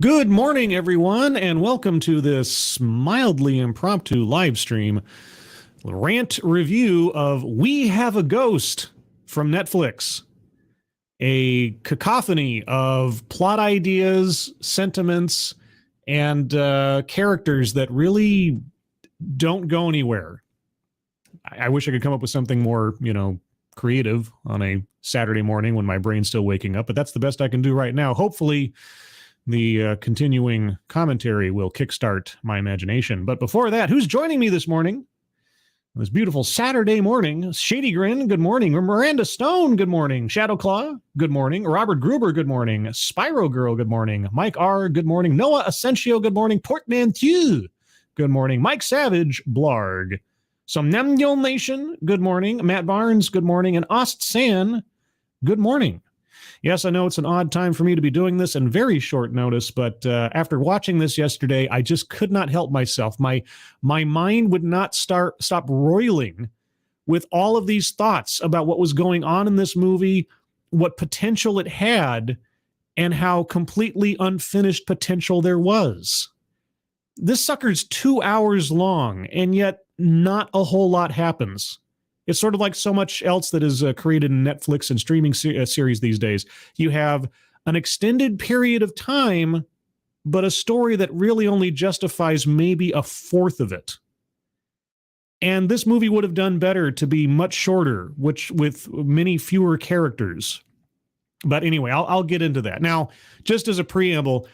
Good morning, everyone, and welcome to this mildly impromptu live stream rant review of We Have a Ghost from Netflix. A cacophony of plot ideas, sentiments, and characters that really don't go anywhere. I wish I could come up with something more, creative on a Saturday morning when my brain's still waking up, but that's the best I can do right now. Hopefully, the continuing commentary will kickstart my imagination. But before that, who's joining me this morning? This beautiful Saturday morning. Shady Grin, good morning. Miranda Stone, good morning. Shadowclaw, good morning. Robert Gruber, good morning. Spyro Girl, good morning. Mike R, good morning. Noah Asensio, good morning. Portmanteau, good morning. Mike Savage, blarg. Somnambulant Nation, good morning. Matt Barnes, good morning. And Ost San, good morning. Yes, I know it's an odd time for me to be doing this in very short notice, but after watching this yesterday, I just could not help myself. My mind would not stop roiling with all of these thoughts about what was going on in this movie, what potential it had, and how completely unfinished potential there was. This sucker's 2 hours long, and yet not a whole lot happens. It's sort of like so much else that is created in Netflix and streaming series these days. You have an extended period of time, but a story that really only justifies maybe a fourth of it. And this movie would have done better to be much shorter, which with many fewer characters. But anyway, I'll get into that. Now, just as a preamble,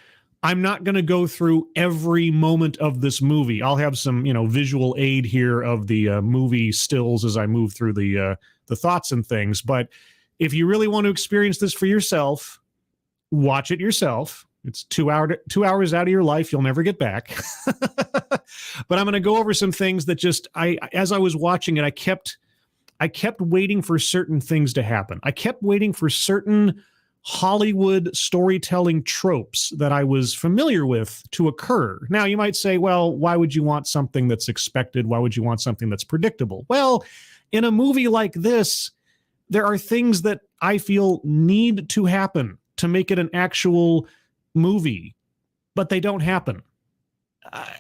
I'm not going to go through every moment of this movie. I'll have some, visual aid here of the movie stills as I move through the thoughts and things. But if you really want to experience this for yourself, watch it yourself. It's 2 hours out of your life you'll never get back. But I'm going to go over some things that as I was watching it, I kept waiting for certain things to happen. I kept waiting for certain Hollywood storytelling tropes that I was familiar with to occur. Now, you might say, well, why would you want something that's expected? Why would you want something that's predictable? Well, in a movie like this, there are things that I feel need to happen to make it an actual movie, but they don't happen,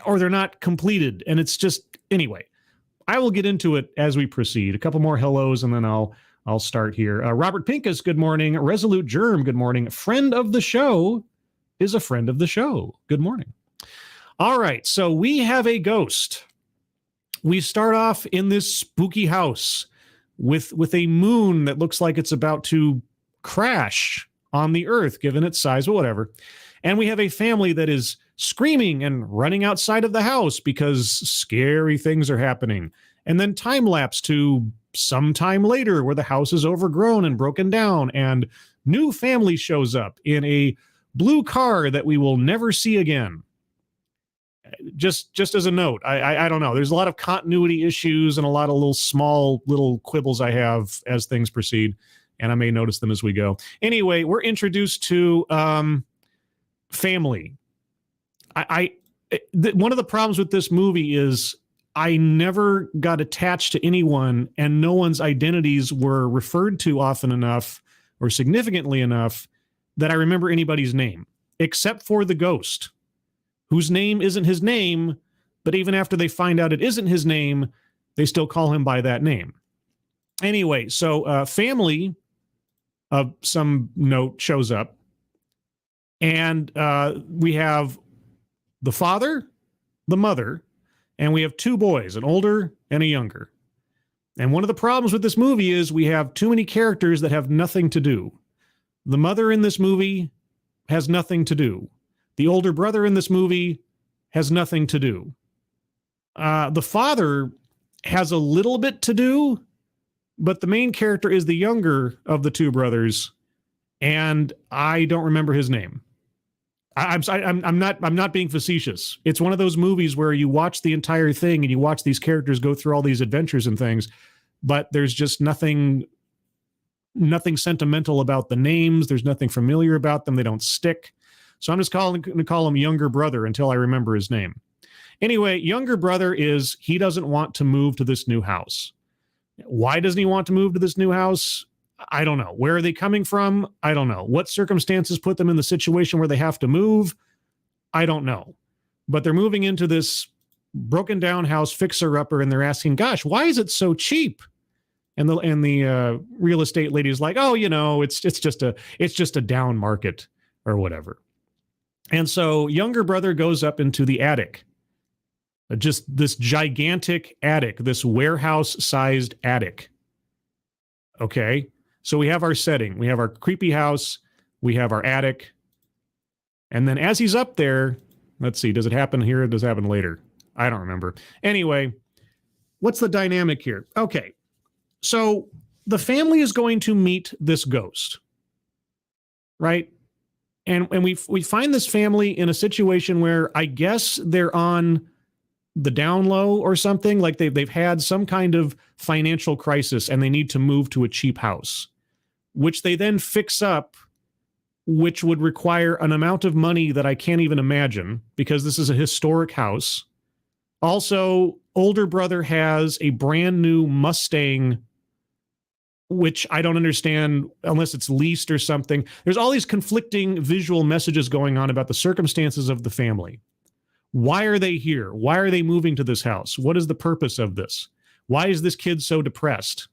or they're not completed. And it's just, anyway, I will get into it as we proceed. A couple more hellos, and then I'll start here. Robert Pincus, good morning. Resolute Germ, good morning. Friend of the show is a friend of the show. Good morning. All right, so we have a ghost. We start off in this spooky house with a moon that looks like it's about to crash on the earth, given its size, or whatever. And we have a family that is screaming and running outside of the house because scary things are happening. And then time lapse to some time later where the house is overgrown and broken down, and new family shows up in a blue car that we will never see again. Just as a note, I don't know. There's a lot of continuity issues and a lot of little quibbles I have as things proceed, and I may notice them as we go. Anyway, we're introduced to family. One of the problems with this movie is I never got attached to anyone, and no one's identities were referred to often enough or significantly enough that I remember anybody's name, except for the ghost, whose name isn't his name, but even after they find out it isn't his name, they still call him by that name. Anyway, so family of some note shows up, and we have the father, the mother, and we have two boys, an older and a younger. And one of the problems with this movie is we have too many characters that have nothing to do. The mother in this movie has nothing to do. The older brother in this movie has nothing to do. The father has a little bit to do, but the main character is the younger of the two brothers, and I don't remember his name. I'm not being facetious. It's one of those movies where you watch the entire thing and you watch these characters go through all these adventures and things, but there's just nothing sentimental about the names. There's nothing familiar about them. They don't stick. So I'm just going to call him younger brother until I remember his name. Anyway, younger brother he doesn't want to move to this new house. Why doesn't he want to move to this new house? I don't know. Where are they coming from? I don't know. What circumstances put them in the situation where they have to move? I don't know. But they're moving into this broken down house fixer-upper, and they're asking, gosh, why is it so cheap? And the real estate lady is like, oh, it's just a down market or whatever. And so younger brother goes up into the attic, just this gigantic attic, this warehouse-sized attic. Okay, so we have our setting. We have our creepy house. We have our attic. And then as he's up there, let's see, does it happen here or does it happen later? I don't remember. Anyway, what's the dynamic here? Okay, so the family is going to meet this ghost, right? And we find this family in a situation where I guess they're on the down low or something, like they've had some kind of financial crisis and they need to move to a cheap house, which they then fix up, which would require an amount of money that I can't even imagine because this is a historic house. Also, older brother has a brand new Mustang, which I don't understand unless it's leased or something. There's all these conflicting visual messages going on about the circumstances of the family. Why are they here? Why are they moving to this house? What is the purpose of this? Why is this kid so depressed?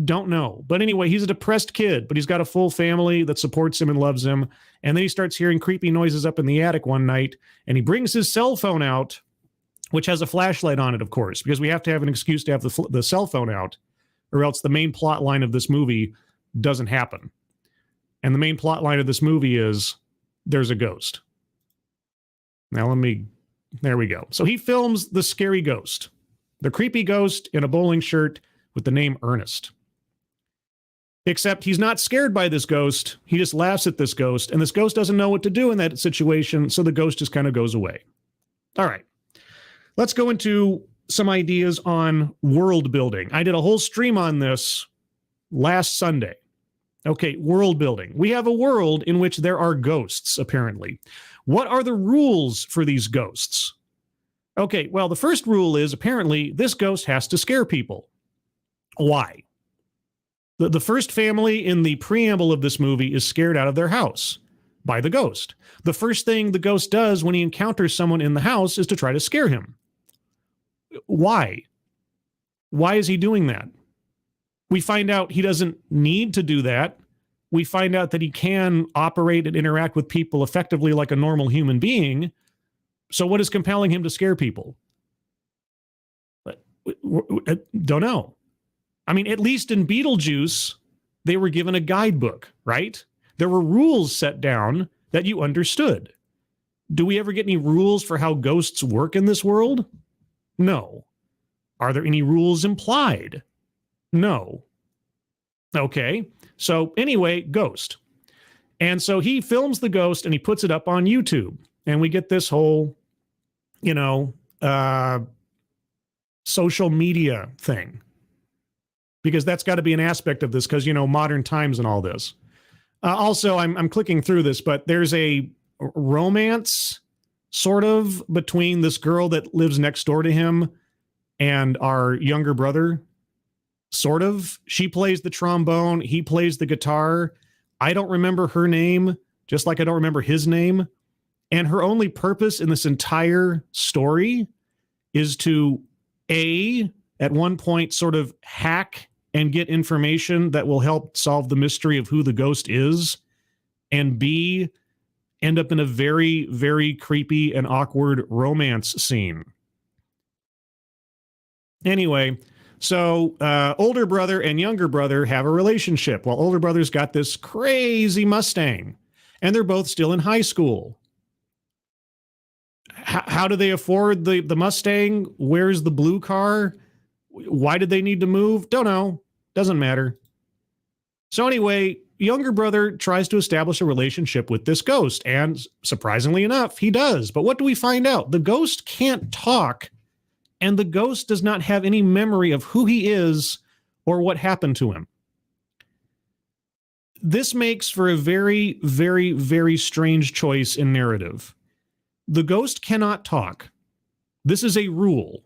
Don't know. But anyway, he's a depressed kid, but he's got a full family that supports him and loves him. And then he starts hearing creepy noises up in the attic one night, and he brings his cell phone out, which has a flashlight on it, of course, because we have to have an excuse to have the cell phone out, or else the main plot line of this movie doesn't happen. And the main plot line of this movie is there's a ghost. Now there we go. So he films the scary ghost, the creepy ghost in a bowling shirt with the name Ernest. Except he's not scared by this ghost. He just laughs at this ghost, and this ghost doesn't know what to do in that situation, so the ghost just kind of goes away. All right. Let's go into some ideas on world building. I did a whole stream on this last Sunday. Okay, world building. We have a world in which there are ghosts, apparently. What are the rules for these ghosts? Okay, well, the first rule is apparently this ghost has to scare people. Why? The first family in the preamble of this movie is scared out of their house by the ghost. The first thing the ghost does when he encounters someone in the house is to try to scare him. Why? Why is he doing that? We find out he doesn't need to do that. We find out that he can operate and interact with people effectively like a normal human being. So what is compelling him to scare people? Don't know. I mean, at least in Beetlejuice, they were given a guidebook, right? There were rules set down that you understood. Do we ever get any rules for how ghosts work in this world? No. Are there any rules implied? No. Okay. So anyway, ghost. And so he films the ghost and he puts it up on YouTube. And we get this whole, social media thing. Because that's got to be an aspect of this because, modern times and all this. Also, I'm clicking through this, but there's a romance sort of between this girl that lives next door to him and our younger brother. Sort of. She plays the trombone. He plays the guitar. I don't remember her name, just like I don't remember his name. And her only purpose in this entire story is to, at one point, sort of hack and get information that will help solve the mystery of who the ghost is, and B, end up in a very, very creepy and awkward romance scene. Anyway, so older brother and younger brother have a relationship. Well, older brother's got this crazy Mustang, and they're both still in high school. How do they afford the Mustang? Where's the blue car? Why did they need to move? Don't know. Doesn't matter. So anyway, younger brother tries to establish a relationship with this ghost, and surprisingly enough, he does. But what do we find out? The ghost can't talk, and the ghost does not have any memory of who he is or what happened to him. This makes for a very, very, very strange choice in narrative. The ghost cannot talk. This is a rule.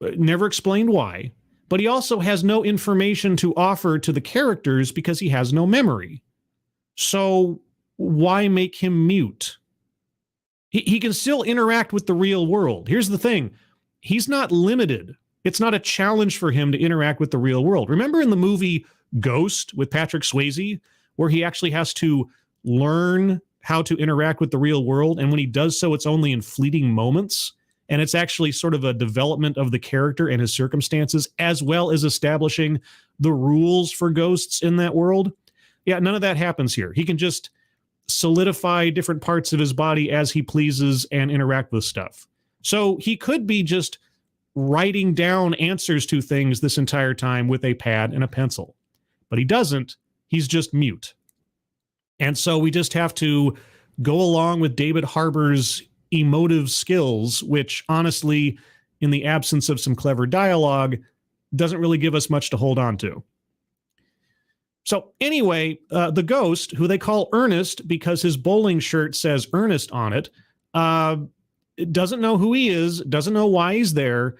Never explained why. But he also has no information to offer to the characters because he has no memory. So why make him mute? He can still interact with the real world. Here's the thing. He's not limited. It's not a challenge for him to interact with the real world. Remember in the movie Ghost with Patrick Swayze, where he actually has to learn how to interact with the real world. And when he does so, it's only in fleeting moments. And it's actually sort of a development of the character and his circumstances, as well as establishing the rules for ghosts in that world. Yeah, none of that happens here. He can just solidify different parts of his body as he pleases and interact with stuff. So he could be just writing down answers to things this entire time with a pad and a pencil. But he doesn't. He's just mute. And so we just have to go along with David Harbour's emotive skills, which honestly, in the absence of some clever dialogue, doesn't really give us much to hold on to. So anyway, the ghost, who they call Ernest because his bowling shirt says Ernest on it, doesn't know who he is, doesn't know why he's there,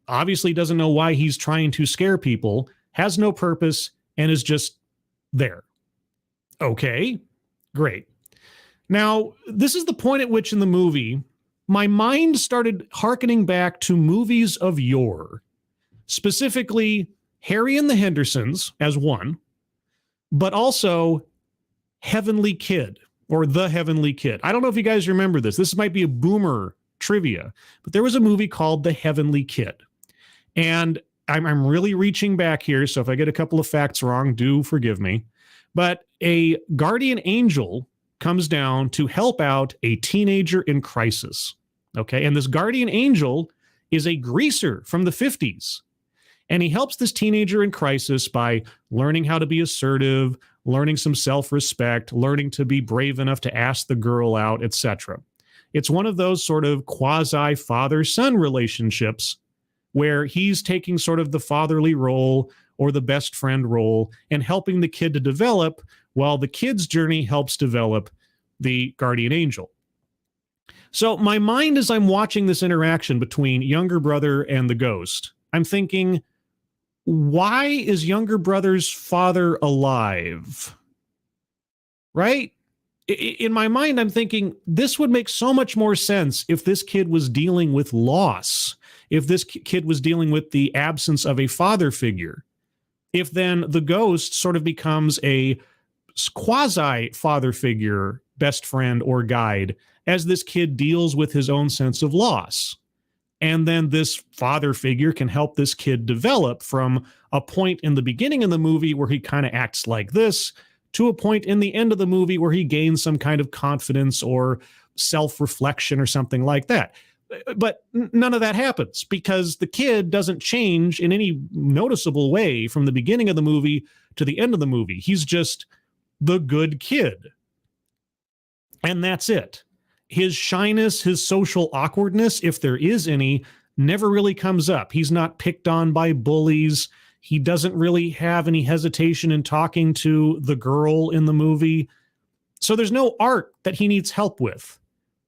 obviously doesn't know why he's trying to scare people, has no purpose, and is just there. Okay, great. Now, this is the point at which in the movie, my mind started hearkening back to movies of yore, specifically Harry and the Hendersons as one, but also Heavenly Kid or The Heavenly Kid. I don't know if you guys remember this. This might be a boomer trivia, but there was a movie called The Heavenly Kid. And I'm really reaching back here, so if I get a couple of facts wrong, do forgive me. But a guardian angel comes down to help out a teenager in crisis. Okay, and this guardian angel is a greaser from the 50s. And he helps this teenager in crisis by learning how to be assertive, learning some self-respect, learning to be brave enough to ask the girl out, etc. It's one of those sort of quasi-father-son relationships where he's taking sort of the fatherly role or the best friend role and helping the kid to develop, while the kid's journey helps develop the guardian angel. So my mind, as I'm watching this interaction between younger brother and the ghost, I'm thinking, why is younger brother's father alive? Right? In my mind, I'm thinking this would make so much more sense if this kid was dealing with loss, if this kid was dealing with the absence of a father figure, if then the ghost sort of becomes a quasi-father figure, best friend or guide, as this kid deals with his own sense of loss. And then this father figure can help this kid develop from a point in the beginning of the movie where he kind of acts like this to a point in the end of the movie where he gains some kind of confidence or self-reflection or something like that. But none of that happens because the kid doesn't change in any noticeable way from the beginning of the movie to the end of the movie. He's just the good kid. And that's it. His shyness, his social awkwardness, if there is any, never really comes up. He's not picked on by bullies. He doesn't really have any hesitation in talking to the girl in the movie. So there's no arc that he needs help with.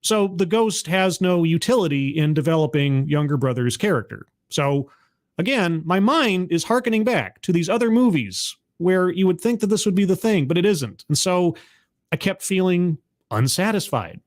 So the ghost has no utility in developing younger brother's character. So again, my mind is hearkening back to these other movies where you would think that this would be the thing, but it isn't. And so I kept feeling unsatisfied.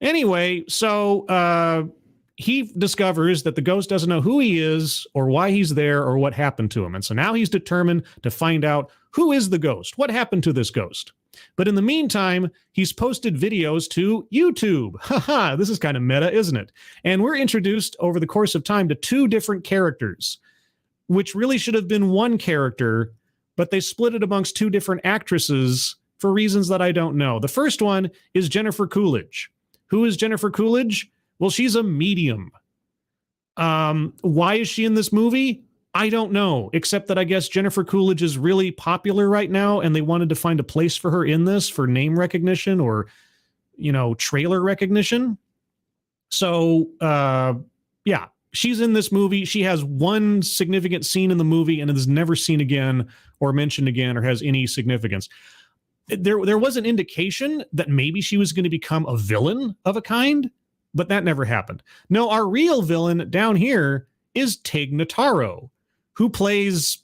Anyway, so he discovers that the ghost doesn't know who he is or why he's there or what happened to him. And so now he's determined to find out who is the ghost, what happened to this ghost. But in the meantime, he's posted videos to YouTube. Haha, this is kind of meta, isn't it? And we're introduced over the course of time to two different characters, which really should have been one character, but they split it amongst two different actresses for reasons that I don't know. The first one is Jennifer Coolidge. Who is Jennifer Coolidge? Well, she's a medium. Why is she in this movie? I don't know, except that I guess Jennifer Coolidge is really popular right now, and they wanted to find a place for her in this for name recognition or, you know, trailer recognition. So, yeah, she's in this movie. She has one significant scene in the movie and is never seen again or mentioned again or has any significance. There was an indication that maybe she was going to become a villain of a kind, but that never happened. No, our real villain down here is Tig Notaro, who plays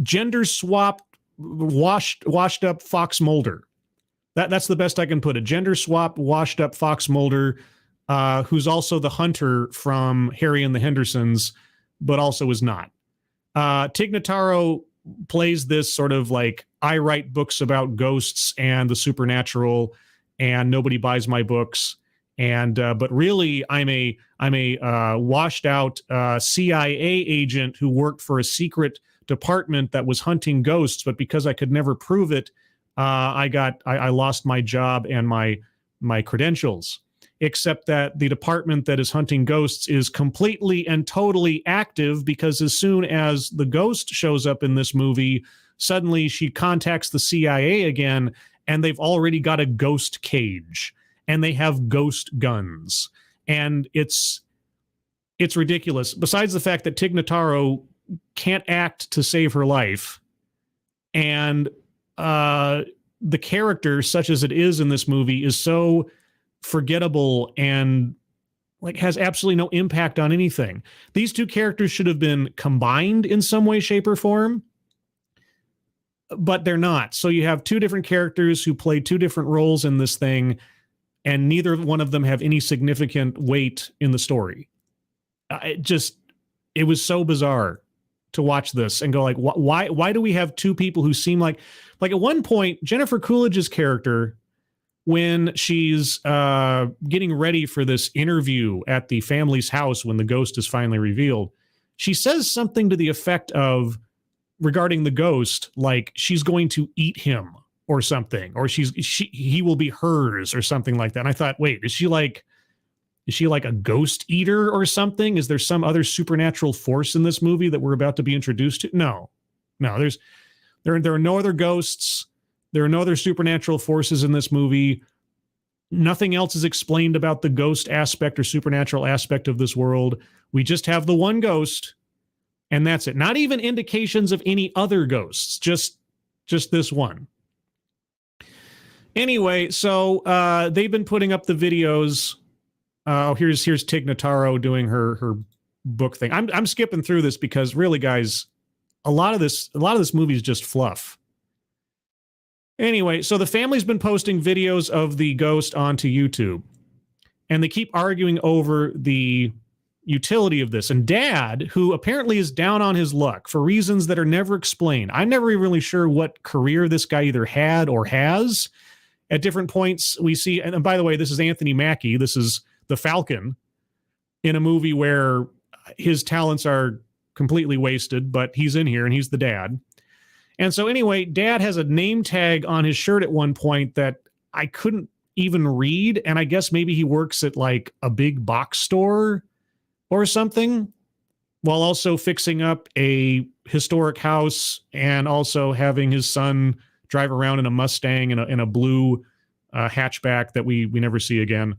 gender-swapped, washed up Fox Mulder. That's the best I can put it. Gender swap, washed up Fox Mulder, who's also the hunter from Harry and the Hendersons, but also is not. Tig Notaro plays this sort of like, I write books about ghosts and the supernatural, and nobody buys my books. And but really, I'm a washed out CIA agent who worked for a secret department that was hunting ghosts, but because I could never prove it, I lost my job and my credentials. Except that the department that is hunting ghosts is completely and totally active, because as soon as the ghost shows up in this movie, suddenly she contacts the CIA again, and they've already got a ghost cage, and they have ghost guns, and it's ridiculous. Besides the fact that Tig Notaro can't act to save her life, and the character, such as it is in this movie, is so forgettable and like has absolutely no impact on anything. These two characters should have been combined in some way, shape, or form, but they're not. So you have two different characters who play two different roles in this thing, and neither one of them have any significant weight in the story. It was so bizarre to watch this and go like, why do we have two people who seem like at one point, Jennifer Coolidge's character, when she's getting ready for this interview at the family's house when the ghost is finally revealed, she says something to the effect of, regarding the ghost, like she's going to eat him or something, or he will be hers or something like that. And I thought, wait, is she like a ghost eater or something? Is there some other supernatural force in this movie that we're about to be introduced to? No, there are no other ghosts. There are no other supernatural forces in this movie. Nothing else is explained about the ghost aspect or supernatural aspect of this world. We just have the one ghost, and that's it. Not even indications of any other ghosts, just this one. Anyway, so they've been putting up the videos. Here's Tig Notaro doing her book thing. I'm skipping through this because really, guys, a lot of this movie is just fluff. Anyway, so the family's been posting videos of the ghost onto YouTube, and they keep arguing over the utility of this. And Dad, who apparently is down on his luck for reasons that are never explained. I'm never even really sure what career this guy either had or has. At different points, we see, and by the way, this is Anthony Mackie. This is the Falcon in a movie where his talents are completely wasted, but he's in here and he's the dad. And so anyway, Dad has a name tag on his shirt at one point that I couldn't even read. And I guess maybe he works at like a big box store or something, while also fixing up a historic house and also having his son drive around in a Mustang in a blue hatchback that we never see again.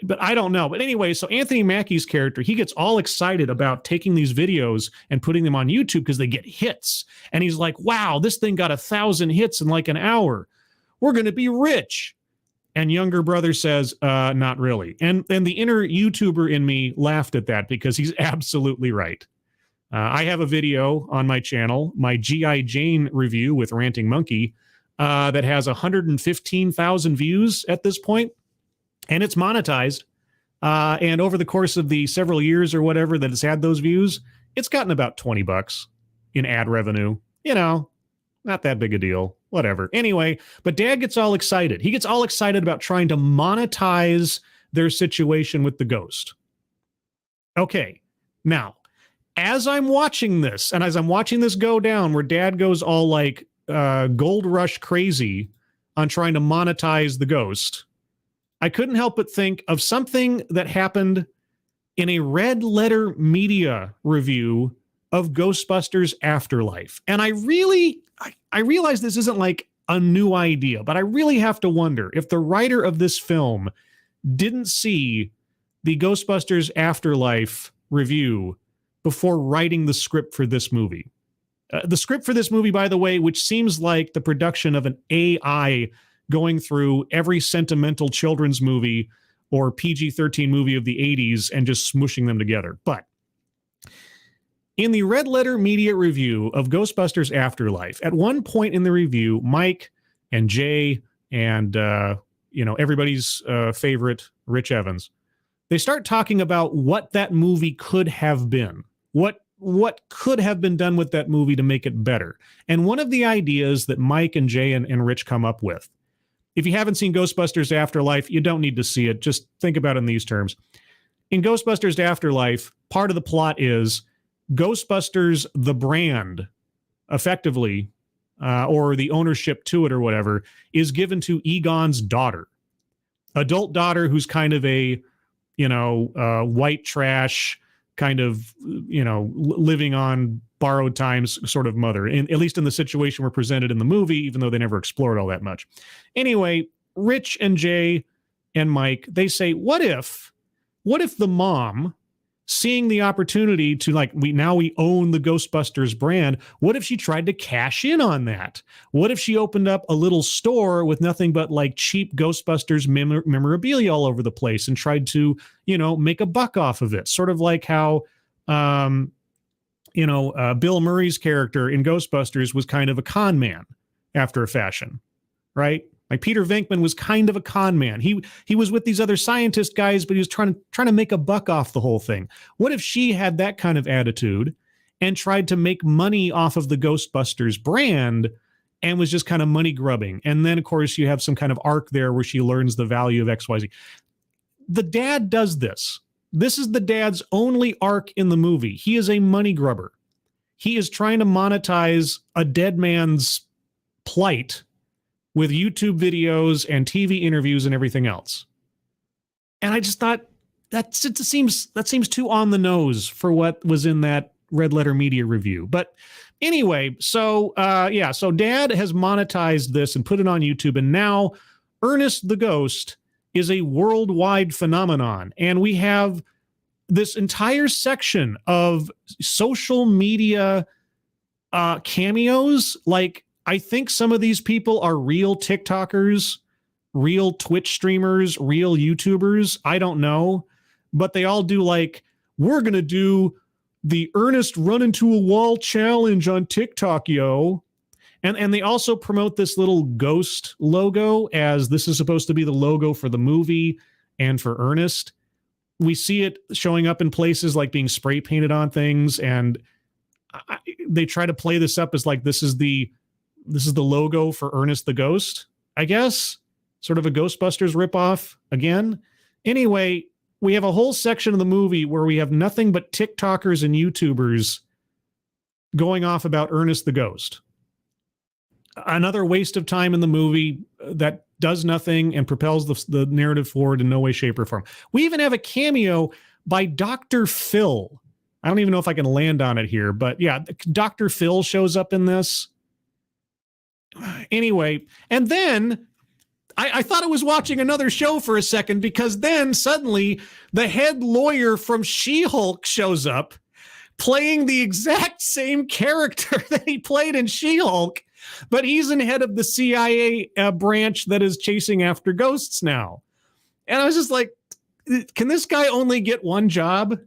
But I don't know. But anyway, so Anthony Mackie's character, he gets all excited about taking these videos and putting them on YouTube because they get hits. And he's like, wow, this thing got 1,000 hits in like an hour. We're going to be rich. And younger brother says, not really. And the inner YouTuber in me laughed at that because he's absolutely right. I have a video on my channel, my G.I. Jane review with Ranting Monkey, that has 115,000 views at this point. And it's monetized. And over the course of the several years or whatever that it's had those views, it's gotten about $20 in ad revenue. You know, not that big a deal. Whatever. Anyway, but Dad gets all excited. He gets all excited about trying to monetize their situation with the ghost. Okay. Now, as I'm watching this, and as I'm watching this go down, where Dad goes all like gold rush crazy on trying to monetize the ghost, I couldn't help but think of something that happened in a Red Letter Media review of Ghostbusters Afterlife. And I realize this isn't like a new idea, but I really have to wonder if the writer of this film didn't see the Ghostbusters Afterlife review before writing the script for this movie. The script for this movie, by the way, which seems like the production of an AI going through every sentimental children's movie or PG-13 movie of the 80s and just smooshing them together. But in the Red Letter Media review of Ghostbusters Afterlife, at one point in the review, Mike and Jay and everybody's favorite Rich Evans. They start talking about what that movie could have been, what could have been done with that movie to make it better. And one of the ideas that Mike and Jay and Rich come up with, if you haven't seen Ghostbusters Afterlife, you don't need to see it. Just think about it in these terms. In Ghostbusters Afterlife, part of the plot is Ghostbusters, the brand, effectively, or the ownership to it or whatever, is given to Egon's daughter, adult daughter who's kind of a, white trash, kind of, living on borrowed times sort of mother, at least in the situation we're presented in the movie, even though they never explored all that much. Anyway, Rich and Jay and Mike, they say, what if the mom, seeing the opportunity to we own the Ghostbusters brand, what if she tried to cash in on that? What if she opened up a little store with nothing but cheap Ghostbusters memorabilia all over the place and tried to, make a buck off of it? Sort of like how, Bill Murray's character in Ghostbusters was kind of a con man after a fashion, right? Like Peter Venkman was kind of a con man. He was with these other scientist guys, but he was trying to make a buck off the whole thing. What if she had that kind of attitude and tried to make money off of the Ghostbusters brand and was just kind of money grubbing? And then, of course, you have some kind of arc there where she learns the value of XYZ. The dad does this. This is the dad's only arc in the movie. He is a money grubber. He is trying to monetize a dead man's plight with YouTube videos and TV interviews and everything else. And I just thought that seems too on the nose for what was in that Red Letter Media review. But anyway, so Dad has monetized this and put it on YouTube, and now Ernest the Ghost is a worldwide phenomenon. And we have this entire section of social media cameos. I think some of these people are real TikTokers, real Twitch streamers, real YouTubers. I don't know. But they all do we're going to do the Ernest run into a wall challenge on TikTok, yo. And they also promote this little ghost logo as this is supposed to be the logo for the movie and for Ernest. We see it showing up in places like being spray painted on things. And they try to play this up as this is the logo for Ernest the Ghost, I guess. Sort of a Ghostbusters ripoff again. Anyway, we have a whole section of the movie where we have nothing but TikTokers and YouTubers going off about Ernest the Ghost. Another waste of time in the movie that does nothing and propels the narrative forward in no way, shape, or form. We even have a cameo by Dr. Phil. I don't even know if I can land on it here, but yeah, Dr. Phil shows up in this. Anyway, and then I thought I was watching another show for a second, because then suddenly the head lawyer from She-Hulk shows up playing the exact same character that he played in She-Hulk, but he's in head of the CIA branch that is chasing after ghosts now. And I was just like, can this guy only get one job?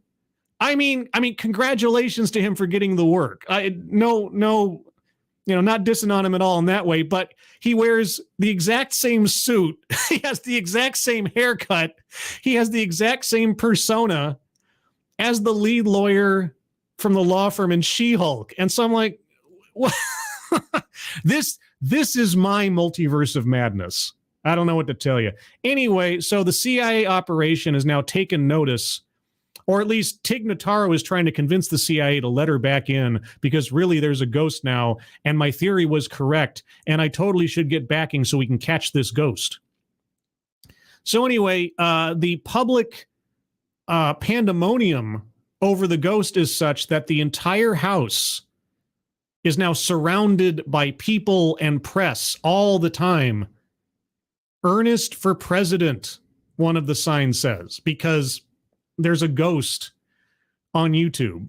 I mean, congratulations to him for getting the work. No, not dissing on him at all in that way, but he wears the exact same suit. He has the exact same haircut. He has the exact same persona as the lead lawyer from the law firm in She-Hulk. And so I'm like, what? This is my multiverse of madness. I don't know what to tell you. Anyway, so the CIA operation has now taken notice, or at least Tig Notaro is trying to convince the CIA to let her back in, because really there's a ghost now, and my theory was correct, and I totally should get backing so we can catch this ghost. So anyway, the public pandemonium over the ghost is such that the entire house is now surrounded by people and press all the time. Ernest for president, one of the signs says, because there's a ghost on YouTube.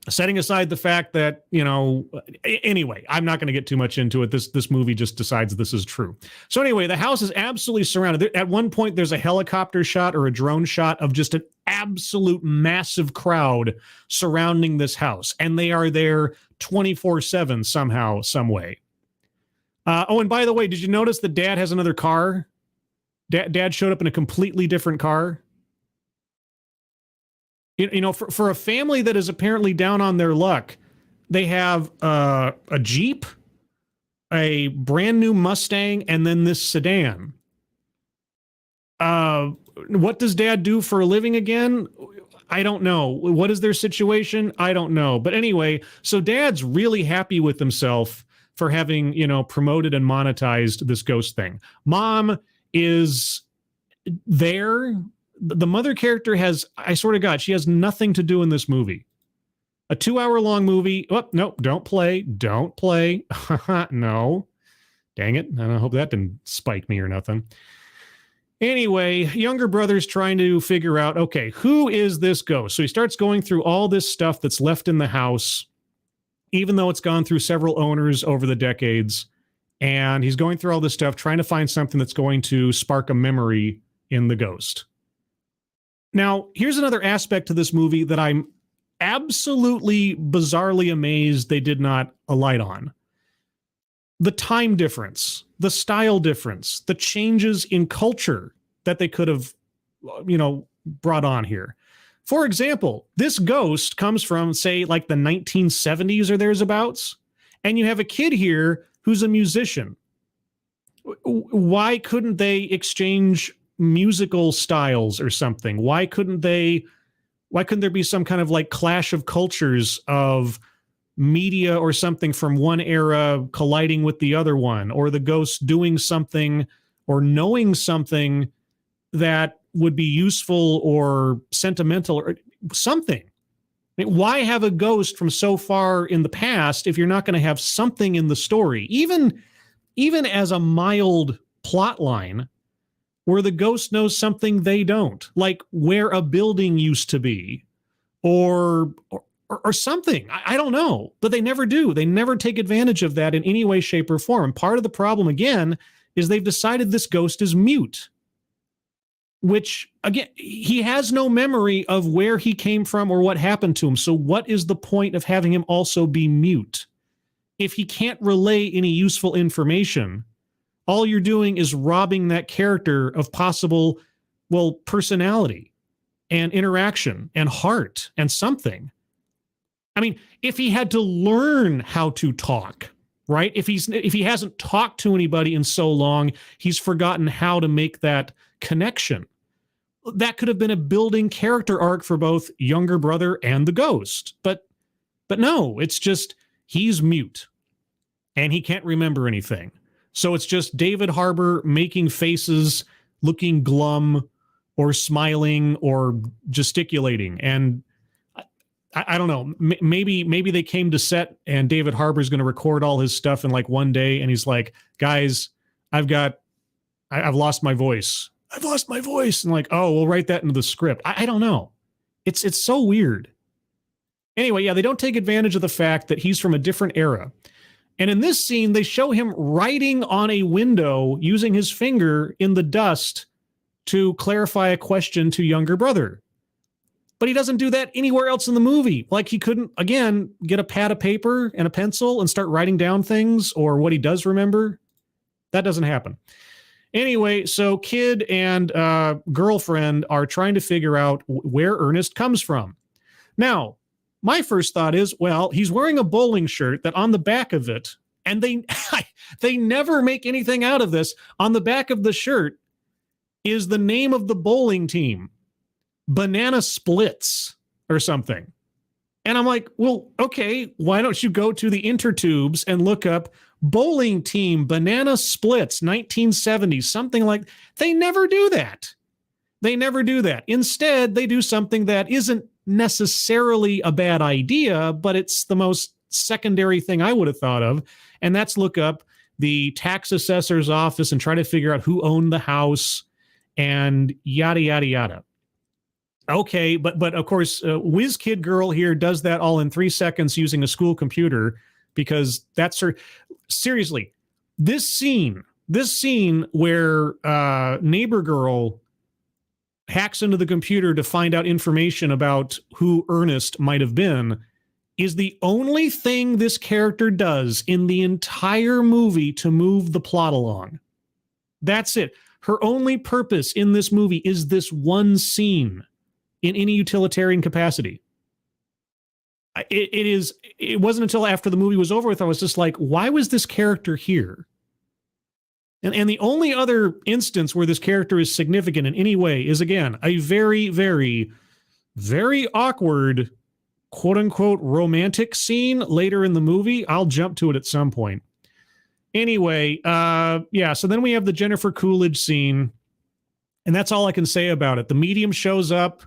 Setting aside the fact that, anyway, I'm not going to get too much into it. This movie just decides this is true. So anyway, the house is absolutely surrounded. At one point, there's a helicopter shot or a drone shot of just an absolute massive crowd surrounding this house. And they are there 24/7 somehow, some way. Oh, and by the way, did you notice that Dad has another car? Dad showed up in a completely different car. You know, for a family that is apparently down on their luck, they have a Jeep, a brand new Mustang, and then this sedan. What does Dad do for a living again? I don't know. What is their situation? I don't know. But anyway, so Dad's really happy with himself for having, you know, promoted and monetized this ghost thing. Mom is there. The mother character has, I swear to God, she has nothing to do in this movie. A 2-hour-long movie. Oh, no, don't play. Don't play. No. Dang it. I hope that didn't spike me or nothing. Anyway, younger brother's trying to figure out, okay, who is this ghost? So he starts going through all this stuff that's left in the house, even though it's gone through several owners over the decades. And he's going through all this stuff, trying to find something that's going to spark a memory in the ghost. Now, here's another aspect to this movie that I'm absolutely bizarrely amazed they did not alight on. The time difference, the style difference, the changes in culture that they could have, you know, brought on here. For example, this ghost comes from, say, like the 1970s or thereabouts, and you have a kid here who's a musician. Why couldn't they exchange musical styles or something? Why couldn't there be some kind of like clash of cultures of media or something from one era colliding with the other one, or the ghost doing something or knowing something that would be useful or sentimental or something? I mean, why have a ghost from so far in the past if you're not going to have something in the story, even as a mild plot line where the ghost knows something they don't, like where a building used to be or something. I don't know, but they never do. They never take advantage of that in any way, shape, or form. Part of the problem, again, is they've decided this ghost is mute, which, again, he has no memory of where he came from or what happened to him. So what is the point of having him also be mute? If he can't relay any useful information, all you're doing is robbing that character of possible, well, personality and interaction and heart and something. I mean, if he had to learn how to talk, right? If he hasn't talked to anybody in so long, he's forgotten how to make that connection. That could have been a building character arc for both younger brother and the ghost. But no, it's just he's mute and he can't remember anything. So it's just David Harbour making faces, looking glum or smiling or gesticulating. And I don't know. Maybe they came to set and David Harbour is going to record all his stuff in like one day, and he's like, "Guys, I've lost my voice. I've lost my voice." And like, "Oh, we'll write that into the script." I don't know. It's so weird. Anyway, yeah, they don't take advantage of the fact that he's from a different era. And in this scene, they show him writing on a window using his finger in the dust to clarify a question to younger brother. But he doesn't do that anywhere else in the movie. Like he couldn't, again, get a pad of paper and a pencil and start writing down things or what he does remember. That doesn't happen. Anyway, so kid and girlfriend are trying to figure out where Ernest comes from. Now, my first thought is, well, he's wearing a bowling shirt that on the back of it, and they never make anything out of this, on the back of the shirt is the name of the bowling team. Banana Splits or something. And I'm like, well, okay, why don't you go to the intertubes and look up bowling team Banana Splits 1970, something like. They never do that. They never do that. Instead, they do something that isn't necessarily a bad idea, but it's the most secondary thing I would have thought of, and that's look up the tax assessor's office and try to figure out who owned the house and yada, yada, yada. Okay, but of course, Whiz Kid Girl here does that all in 3 seconds using a school computer, because that's her. Seriously, this scene where neighbor girl hacks into the computer to find out information about who Ernest might have been is the only thing this character does in the entire movie to move the plot along. That's it. Her only purpose in this movie is this one scene in any utilitarian capacity. It wasn't until after the movie was over with, I was just like, why was this character here? And the only other instance where this character is significant in any way is, again, a very, very, very awkward, quote unquote, romantic scene later in the movie. I'll jump to it at some point. Anyway, so then we have the Jennifer Coolidge scene, and that's all I can say about it. The medium shows up,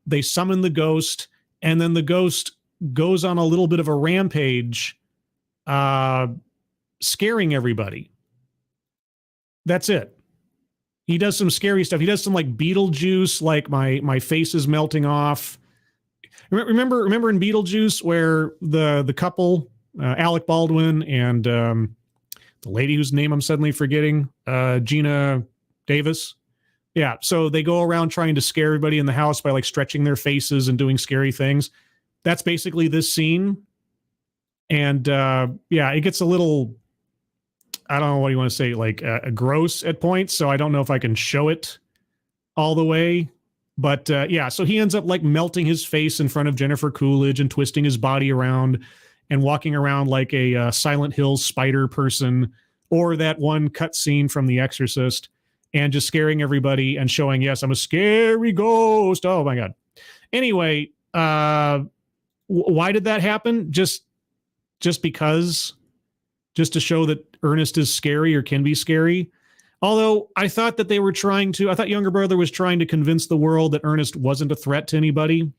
they summon the ghost, and then the ghost goes on a little bit of a rampage, scaring everybody. That's it. He does some scary stuff. He does some like Beetlejuice, like my face is melting off. Remember in Beetlejuice where the couple, Alec Baldwin and the lady whose name I'm suddenly forgetting, Gina Davis. Yeah, so they go around trying to scare everybody in the house by like stretching their faces and doing scary things. That's basically this scene. And it gets a little, I don't know what you want to say, like gross at points. So I don't know if I can show it all the way. But so he ends up like melting his face in front of Jennifer Coolidge and twisting his body around and walking around like a Silent Hill spider person, or that one cut scene from The Exorcist, and just scaring everybody and showing, yes, I'm a scary ghost. Oh my God. Anyway, why did that happen? Just because, just to show that Ernest is scary or can be scary. Although I thought that I thought younger brother was trying to convince the world that Ernest wasn't a threat to anybody.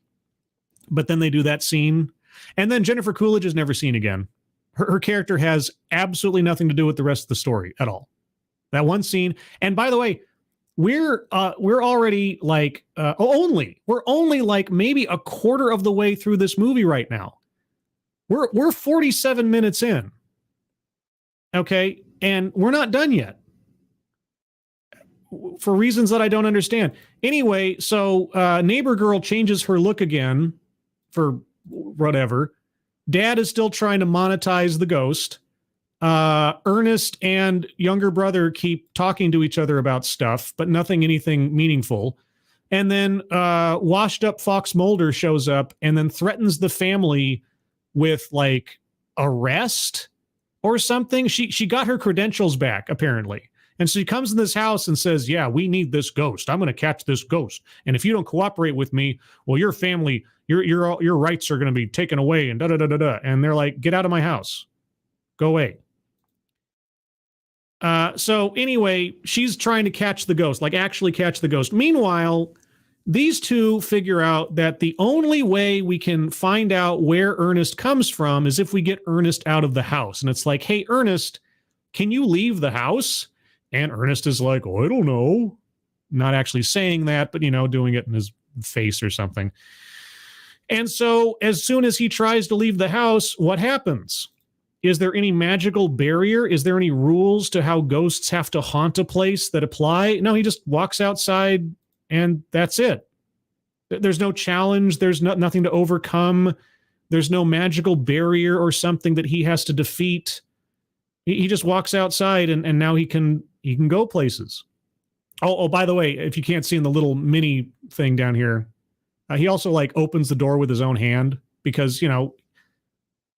But then they do that scene. And then Jennifer Coolidge is never seen again. Her character has absolutely nothing to do with the rest of the story at all. That one scene. And by the way, we're already like, we're only like maybe a quarter of the way through this movie right now. We're 47 minutes in. Okay. And we're not done yet, for reasons that I don't understand. Anyway, so neighbor girl changes her look again for whatever. Dad is still trying to monetize the ghost. Ernest and younger brother keep talking to each other about stuff, but anything meaningful. And then washed up Fox Mulder shows up and then threatens the family with like arrest or something. She got her credentials back, apparently. And so she comes in this house and says, yeah, we need this ghost. I'm going to catch this ghost. And if you don't cooperate with me, well, your family, your rights are going to be taken away and da-da-da-da-da. And they're like, get out of my house. Go away. So anyway, she's trying to catch the ghost, like actually catch the ghost. Meanwhile, these two figure out that the only way we can find out where Ernest comes from is if we get Ernest out of the house. And it's like, hey, Ernest, can you leave the house? And Ernest is like, oh, I don't know. Not actually saying that, but, doing it in his face or something. And so as soon as he tries to leave the house, what happens? Is there any magical barrier? Is there any rules to how ghosts have to haunt a place that apply? No, he just walks outside and that's it. There's no challenge. There's nothing to overcome. There's no magical barrier or something that he has to defeat. He just walks outside and now he can go places. Oh, by the way, if you can't see in the little mini thing down here, he also like opens the door with his own hand because,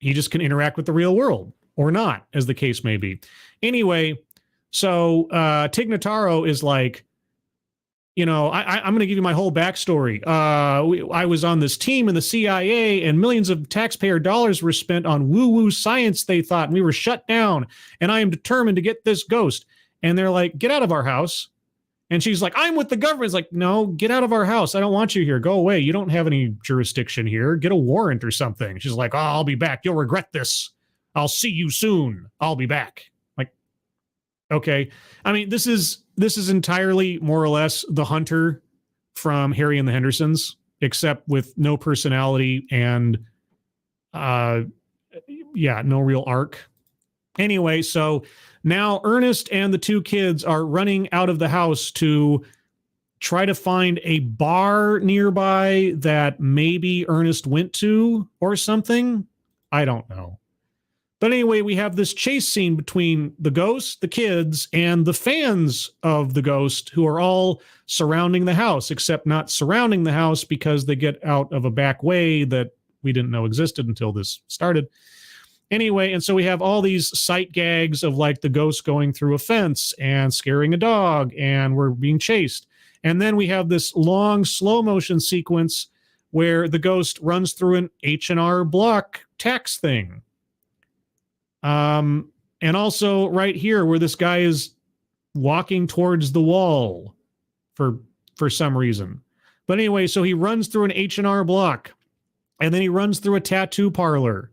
he just can interact with the real world or not, as the case may be. Anyway, so Tig Notaro is like, I'm going to give you my whole backstory. I was on this team in the CIA and millions of taxpayer dollars were spent on woo-woo science, they thought, and we were shut down. And I am determined to get this ghost. And they're like, get out of our house. And she's like, I'm with the government. It's like, no, get out of our house. I don't want you here. Go away. You don't have any jurisdiction here. Get a warrant or something. She's like, oh, I'll be back. You'll regret this. I'll see you soon. I'll be back. Like, okay. I mean, this is entirely more or less the Hunter from Harry and the Hendersons, except with no personality and, no real arc. Anyway, so now Ernest and the two kids are running out of the house to try to find a bar nearby that maybe Ernest went to or something. I don't know. But anyway, we have this chase scene between the ghost, the kids, and the fans of the ghost who are all surrounding the house, except not surrounding the house because they get out of a back way that we didn't know existed until this started. Anyway, and so we have all these sight gags of like the ghost going through a fence and scaring a dog, and we're being chased. And then we have this long slow motion sequence where the ghost runs through an H&R Block tax thing. And also right here where this guy is walking towards the wall for some reason. But anyway, so he runs through an H&R Block, and then he runs through a tattoo parlor,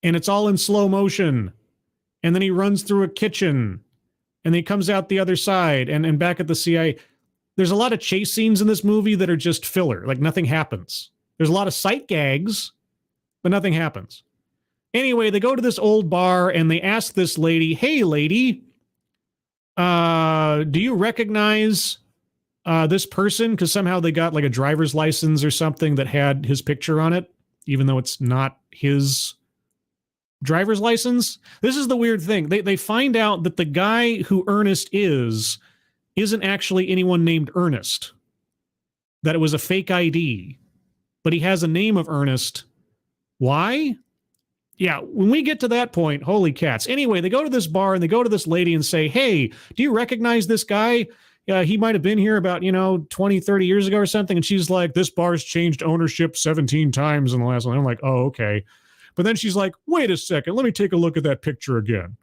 and it's all in slow motion. And then he runs through a kitchen, and then he comes out the other side and back at the CIA. There's a lot of chase scenes in this movie that are just filler, like nothing happens. There's a lot of sight gags, but nothing happens. Anyway, they go to this old bar and they ask this lady, "Hey, lady, do you recognize this person?" Because somehow they got like a driver's license or something that had his picture on it, even though it's not his driver's license. This is the weird thing. They find out that the guy who Ernest isn't actually anyone named Ernest, that it was a fake ID, but he has a name of Ernest. Why? Yeah, when we get to that point, holy cats. Anyway, they go to this bar and they go to this lady and say, "Hey, do you recognize this guy? He might have been here about, 20, 30 years ago or something." And she's like, "This bar's changed ownership 17 times in the last one." I'm like, "Oh, okay." But then she's like, "Wait a second, let me take a look at that picture again."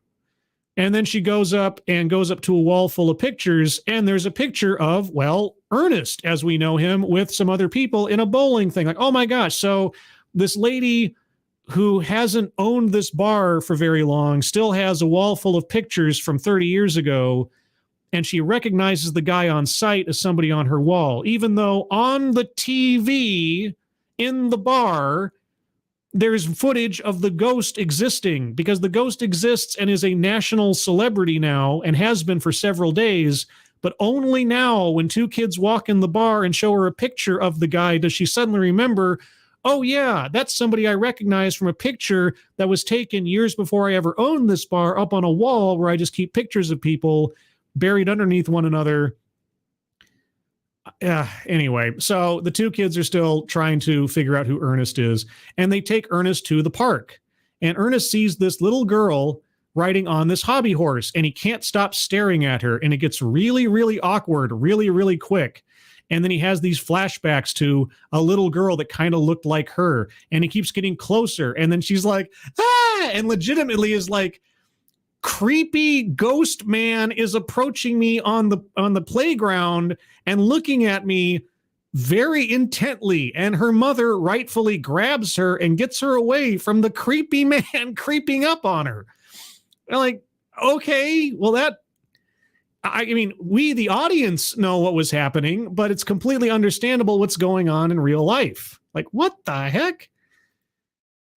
And then she goes up to a wall full of pictures, and there's a picture of, well, Ernest, as we know him, with some other people in a bowling thing. Like, oh my gosh. So this lady who hasn't owned this bar for very long still has a wall full of pictures from 30 years ago, and she recognizes the guy on site as somebody on her wall, even though on the TV in the bar, there's footage of the ghost existing, because the ghost exists and is a national celebrity now and has been for several days. But only now, when two kids walk in the bar and show her a picture of the guy, does she suddenly remember, oh yeah, that's somebody I recognize from a picture that was taken years before I ever owned this bar, up on a wall where I just keep pictures of people buried underneath one another. Anyway, so the two kids are still trying to figure out who Ernest is, and they take Ernest to the park. And Ernest sees this little girl riding on this hobby horse, and he can't stop staring at her, and it gets really, really awkward, really, really quick. And then he has these flashbacks to a little girl that kind of looked like her, and he keeps getting closer, and then she's like, "Ah!" and legitimately is like, creepy ghost man is approaching me on the playground and looking at me very intently, and her mother rightfully grabs her and gets her away from the creepy man creeping up on her. I'm like, okay, well, I mean, we, the audience, know what was happening, but it's completely understandable what's going on in real life. Like, what the heck?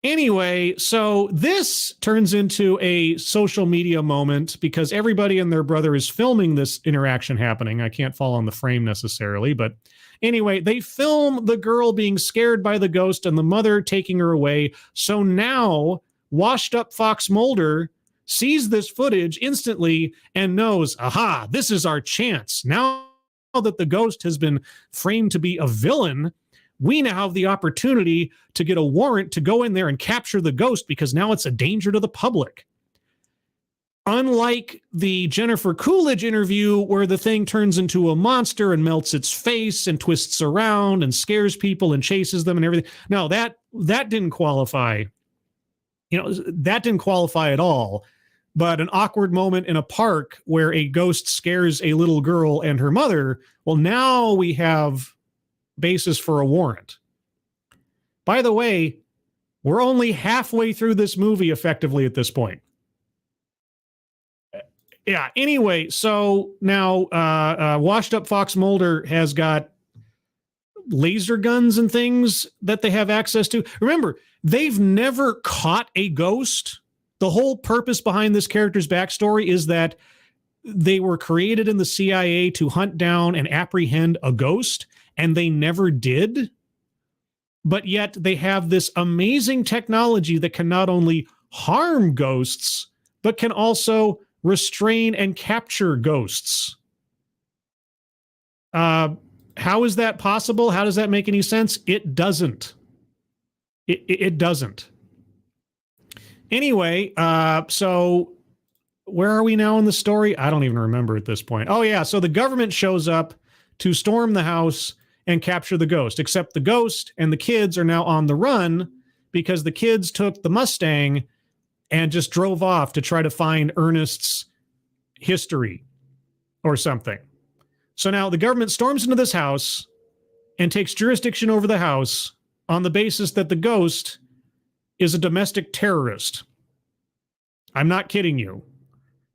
Anyway, so this turns into a social media moment because everybody and their brother is filming this interaction happening. I can't fall on the frame necessarily, but anyway, they film the girl being scared by the ghost and the mother taking her away. So now, washed up Fox Mulder sees this footage instantly and knows, aha, this is our chance. Now that the ghost has been framed to be a villain, we now have the opportunity to get a warrant to go in there and capture the ghost, because now it's a danger to the public. Unlike the Jennifer Coolidge interview where the thing turns into a monster and melts its face and twists around and scares people and chases them and everything. No, that didn't qualify. That didn't qualify at all. But an awkward moment in a park where a ghost scares a little girl and her mother, well, now we have basis for a warrant. By the way, we're only halfway through this movie effectively at this point. Yeah, anyway, so now washed up Fox Mulder has got laser guns and things that they have access to. Remember, they've never caught a ghost. The whole purpose behind this character's backstory is that they were created in the CIA to hunt down and apprehend a ghost, and they never did. But yet they have this amazing technology that can not only harm ghosts, but can also restrain and capture ghosts. How is that possible? How does that make any sense? It doesn't. It doesn't. Anyway, so where are we now in the story? I don't even remember at this point. Oh, yeah. So the government shows up to storm the house and capture the ghost, except the ghost and the kids are now on the run because the kids took the Mustang and just drove off to try to find Ernest's history or something. So now the government storms into this house and takes jurisdiction over the house on the basis that the ghost is a domestic terrorist. I'm not kidding you.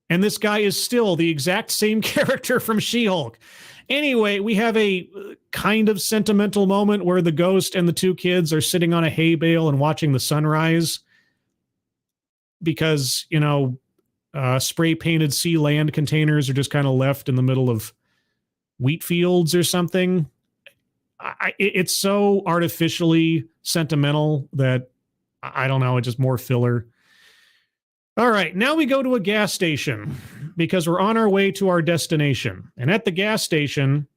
And this guy is still the exact same character from She-Hulk. Anyway, we have a kind of sentimental moment where the ghost and the two kids are sitting on a hay bale and watching the sunrise because, you know, spray-painted sea land containers are just kind of left in the middle of wheat fields or something. It's so artificially sentimental that I don't know, it's just more filler. All right, now we go to a gas station because we're on our way to our destination. And at the gas station,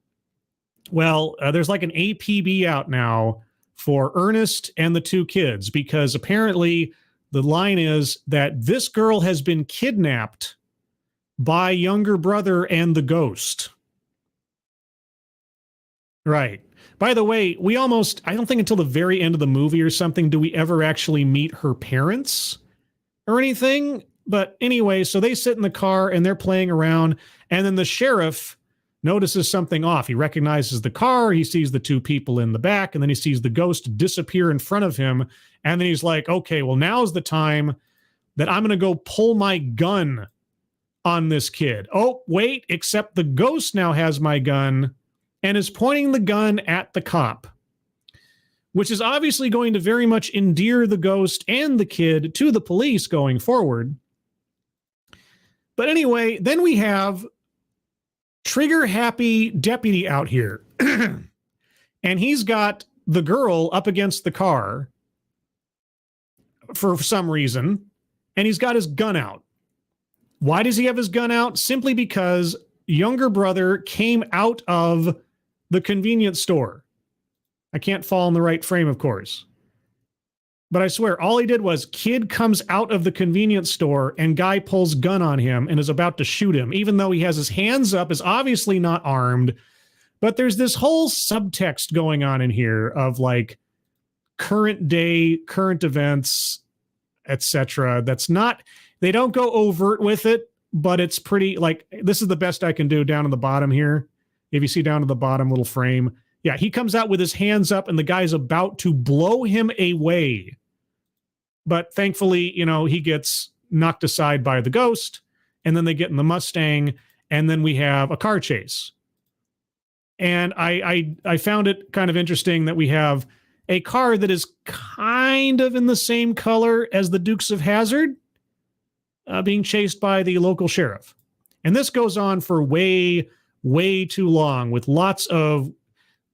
well, there's like an APB out now for Ernest and the two kids because apparently the line is that this girl has been kidnapped by younger brother and the ghost. Right. By the way, I don't think until the very end of the movie or something do we ever actually meet her parents or anything. But anyway, so they sit in the car and they're playing around. And then the sheriff notices something off. He recognizes the car. He sees the two people in the back. And then he sees the ghost disappear in front of him. And then he's like, okay, well, now's the time that I'm going to go pull my gun on this kid. Oh, wait, except the ghost now has my gun and is pointing the gun at the cop, which is obviously going to very much endear the ghost and the kid to the police going forward. But anyway, then we have trigger-happy deputy out here. And he's got the girl up against the car for some reason, and he's got his gun out. Why does he have his gun out? Simply because younger brother came out of the convenience store. I can't fall in the right frame, of course. But I swear, all he did was kid comes out of the convenience store and guy pulls gun on him and is about to shoot him, even though he has his hands up, is obviously not armed. But there's this whole subtext going on in here of like current day, current events, etc. That's not, they don't go overt with it, but it's pretty like, this is the best I can do down on the bottom here. If you see down to the bottom little frame. Yeah, he comes out with his hands up and the guy's about to blow him away. But thankfully, you know, he gets knocked aside by the ghost and then they get in the Mustang and then we have a car chase. And I found it kind of interesting that we have a car that is kind of in the same color as the Dukes of Hazzard being chased by the local sheriff. And this goes on for way too long with lots of,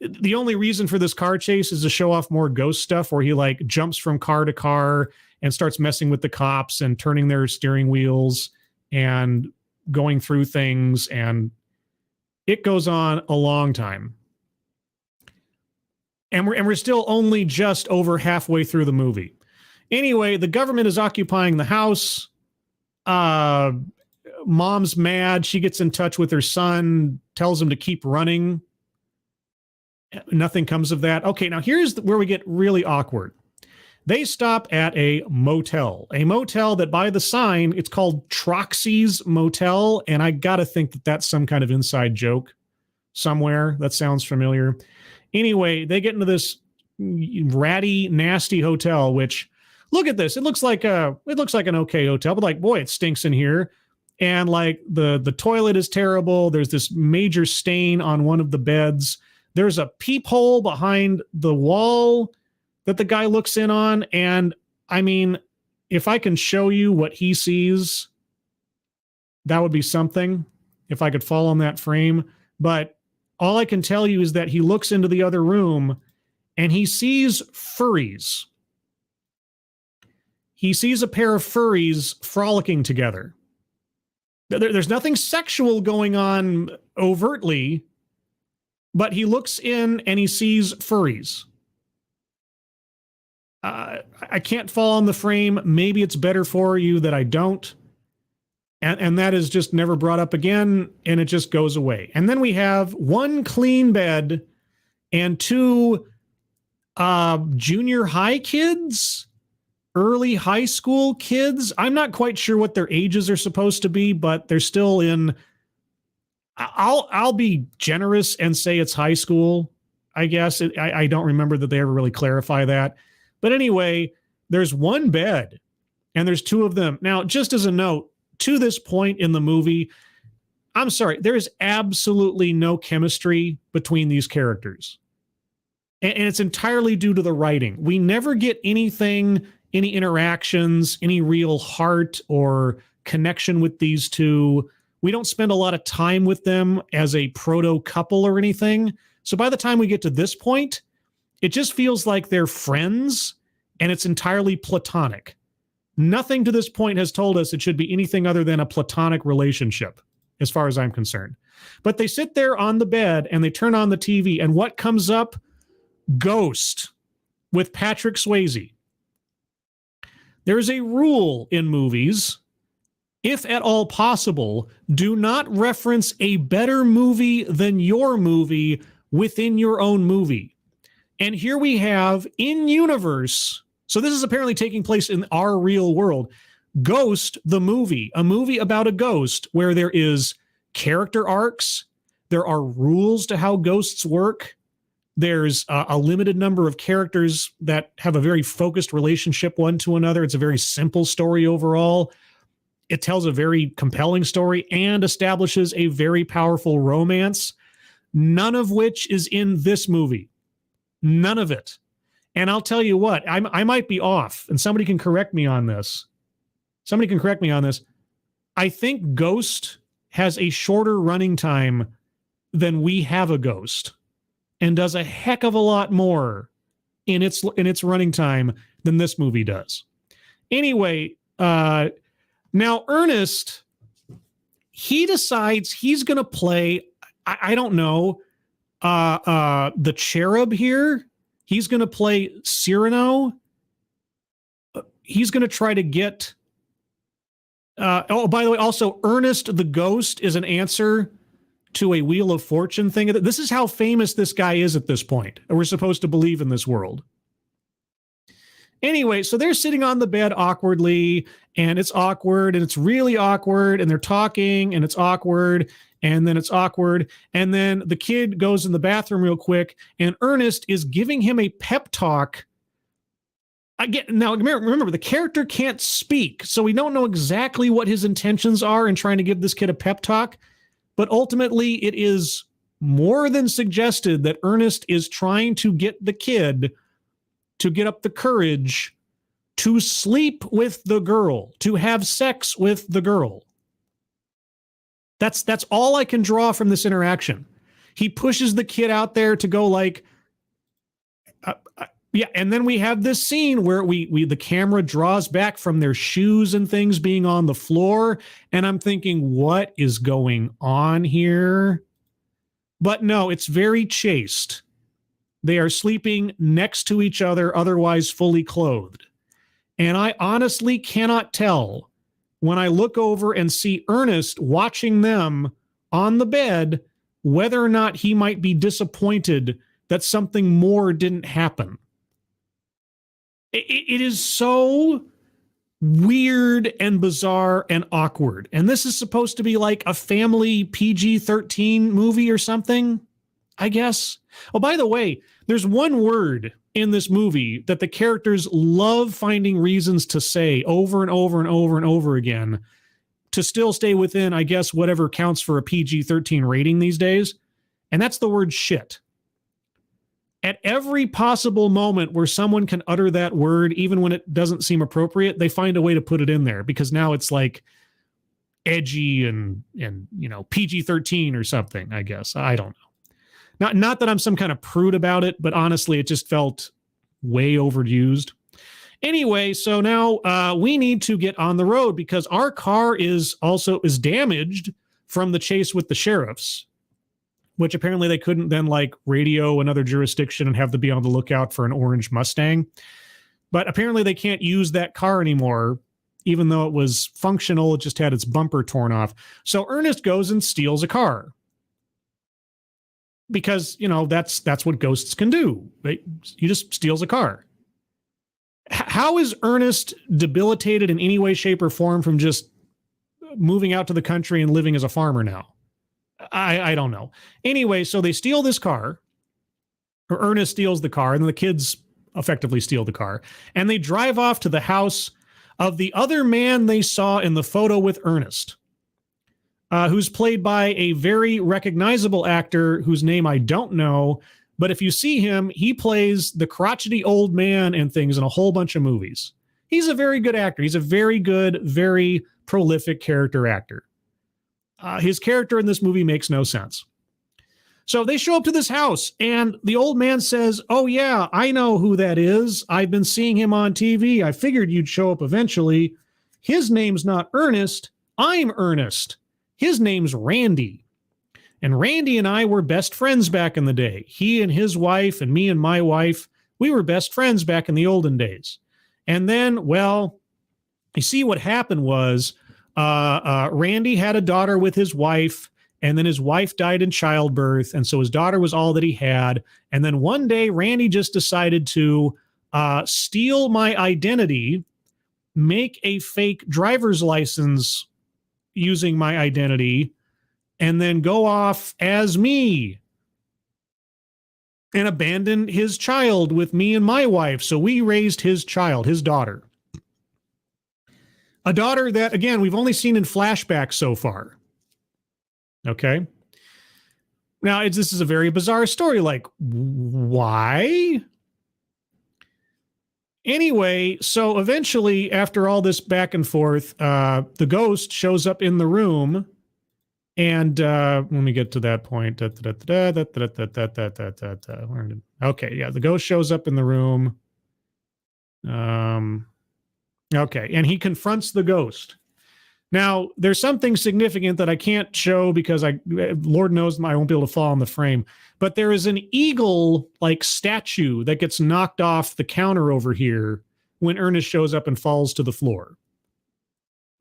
the only reason for this car chase is to show off more ghost stuff where he like jumps from car to car and starts messing with the cops and turning their steering wheels and going through things. And it goes on a long time. And we're still only just over halfway through the movie. Anyway, the government is occupying the house. Mom's mad. She gets in touch with her son, tells him to keep running. Nothing comes of that. Okay, now here's where we get really awkward. They stop at a motel that by the sign, it's called Troxy's Motel. And I got to think that that's some kind of inside joke somewhere. That sounds familiar. Anyway, they get into this ratty, nasty hotel, which, look at this. It looks like an okay hotel, but like, boy, it stinks in here. And like the toilet is terrible. There's this major stain on one of the beds. There's a peephole behind the wall that the guy looks in on. And I mean, if I can show you what he sees, that would be something. if I could fall on that frame. But all I can tell you is that he looks into the other room and he sees furries. He sees a pair of furries frolicking together. There's nothing sexual going on overtly, but he looks in and he sees furries. I can't fall on the frame. Maybe it's better for you that I don't. And that is just never brought up again, and it just goes away. And then we have one clean bed and two junior high kids, early high school kids. I'm not quite sure what their ages are supposed to be, but they're still in. I'll be generous and say it's high school, I guess. I don't remember that they ever really clarify that. But anyway, there's one bed and there's two of them. Now, just as a note, to this point in the movie, I'm sorry, there is absolutely no chemistry between these characters. And it's entirely due to the writing. We never get anything, any interactions, any real heart or connection with these two. We don't spend a lot of time with them as a proto couple or anything. So by the time we get to this point, it just feels like they're friends and it's entirely platonic. Nothing to this point has told us it should be anything other than a platonic relationship, as far as I'm concerned. But they sit there on the bed and they turn on the TV, and what comes up? Ghost with Patrick Swayze. There's a rule in movies, if at all possible, do not reference a better movie than your movie within your own movie. And here we have in universe, so this is apparently taking place in our real world, Ghost, the movie, a movie about a ghost where there is character arcs, there are rules to how ghosts work, there's a limited number of characters that have a very focused relationship one to another. It's a very simple story overall. It tells a very compelling story and establishes a very powerful romance, none of which is in this movie. None of it. And I'll tell you what, I might be off, and somebody can correct me on this. I think Ghost has a shorter running time than We Have a Ghost, and does a heck of a lot more in its running time than this movie does. Anyway, now Ernest, he decides he's going to play, I don't know, the cherub here. He's going to play Cyrano. He's going to try to get... by the way, also, Ernest the Ghost is an answer to a Wheel of Fortune thing. This is how famous this guy is at this point. We're supposed to believe in this world. Anyway, so they're sitting on the bed awkwardly, and it's awkward, and it's really awkward, and they're talking, and it's awkward, and then it's awkward, and then the kid goes in the bathroom real quick, and Ernest is giving him a pep talk. Now, remember, the character can't speak, so we don't know exactly what his intentions are in trying to give this kid a pep talk, but ultimately it is more than suggested that Ernest is trying to get the kid to get up the courage to sleep with the girl, to have sex with the girl. That's all I can draw from this interaction. He pushes the kid out there to go like, yeah, and then we have this scene where the camera draws back from their shoes and things being on the floor, and I'm thinking, what is going on here? But no, it's very chaste. They are sleeping next to each other, otherwise fully clothed. And I honestly cannot tell when I look over and see Ernest watching them on the bed whether or not he might be disappointed that something more didn't happen. It is so weird and bizarre and awkward. And this is supposed to be like a family PG-13 movie or something, I guess. Oh, by the way, there's one word in this movie that the characters love finding reasons to say over and over and over and over again to still stay within, I guess, whatever counts for a PG-13 rating these days. And that's the word shit. At every possible moment where someone can utter that word, even when it doesn't seem appropriate, they find a way to put it in there, because now it's like, edgy and PG-13 or something, I guess. I don't know. Not that I'm some kind of prude about it, but honestly, it just felt way overused. Anyway, so now we need to get on the road because our car is damaged from the chase with the sheriffs, which apparently they couldn't then radio another jurisdiction and have to be on the lookout for an orange Mustang. But apparently they can't use that car anymore, even though it was functional. It just had its bumper torn off. So Ernest goes and steals a car. Because, that's what ghosts can do. He just steals a car. How is Ernest debilitated in any way, shape, or form from just moving out to the country and living as a farmer now? I don't know. Anyway, so they steal this car, or Ernest steals the car, and then the kids effectively steal the car, and they drive off to the house of the other man they saw in the photo with Ernest, who's played by a very recognizable actor whose name I don't know. But if you see him, he plays the crotchety old man and things in a whole bunch of movies. He's a very good actor. He's a very good, very prolific character actor. His character in this movie makes no sense. So they show up to this house, and the old man says, "Oh, yeah, I know who that is. I've been seeing him on TV. I figured you'd show up eventually. His name's not Ernest. I'm Ernest. His name's Randy. And Randy and I were best friends back in the day. He and his wife and me and my wife, we were best friends back in the olden days. And then, well, you see what happened was Randy had a daughter with his wife, and then his wife died in childbirth, and so his daughter was all that he had. And then one day, Randy just decided to steal my identity, make a fake driver's license using my identity, and then go off as me and abandon his child with me and my wife. So we raised his child, his daughter. A daughter that, again, we've only seen in flashbacks so far. Okay? Now, this is a very bizarre story. Why? Anyway, so eventually, after all this back and forth, the ghost shows up in the room. And let me get to that point. Okay, yeah, the ghost shows up in the room. Okay, and he confronts the ghost. Now, there's something significant that I can't show because Lord knows I won't be able to fall in the frame. But there is an eagle-like statue that gets knocked off the counter over here when Ernest shows up and falls to the floor.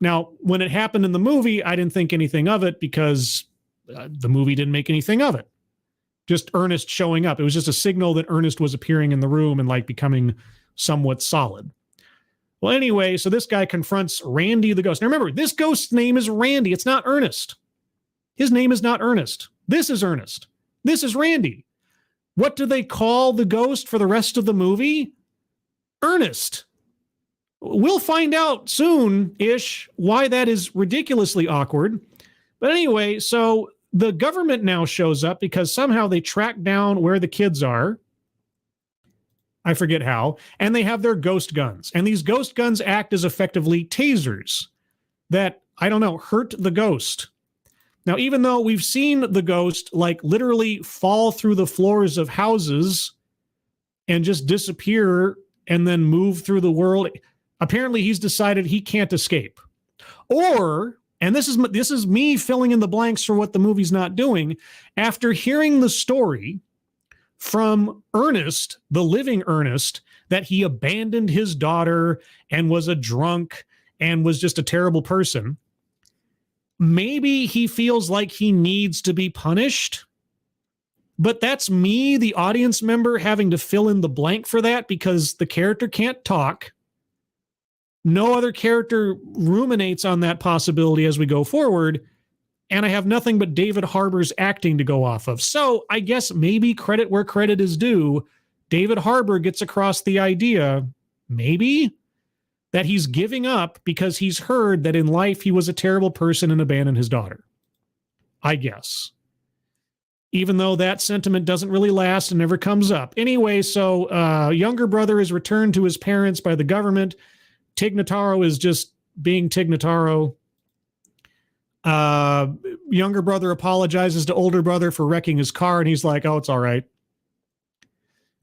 Now, when it happened in the movie, I didn't think anything of it because the movie didn't make anything of it. Just Ernest showing up. It was just a signal that Ernest was appearing in the room and becoming somewhat solid. Well, anyway, so this guy confronts Randy the ghost. Now remember, this ghost's name is Randy. It's not Ernest. His name is not Ernest. This is Ernest. This is Randy. What do they call the ghost for the rest of the movie? Ernest. We'll find out soon-ish why that is ridiculously awkward. But anyway, so the government now shows up because somehow they track down where the kids are. I forget how. And they have their ghost guns. And these ghost guns act as effectively tasers that, hurt the ghost. Now, even though we've seen the ghost literally fall through the floors of houses and just disappear and then move through the world, apparently he's decided he can't escape. Or, and this is me filling in the blanks for what the movie's not doing, after hearing the story from Ernest, the living Ernest, that he abandoned his daughter and was a drunk and was just a terrible person, maybe he feels like he needs to be punished. But that's me, the audience member, having to fill in the blank for that because the character can't talk. No other character ruminates on that possibility as we go forward, and I have nothing but David Harbour's acting to go off of. So I guess maybe credit where credit is due. David Harbour gets across the idea, maybe, that he's giving up because he's heard that in life he was a terrible person and abandoned his daughter. I guess. Even though that sentiment doesn't really last and never comes up. Anyway, so younger brother is returned to his parents by the government. Tig Notaro is just being Tig Notaro. Younger brother apologizes to older brother for wrecking his car, and he's like, oh, it's all right.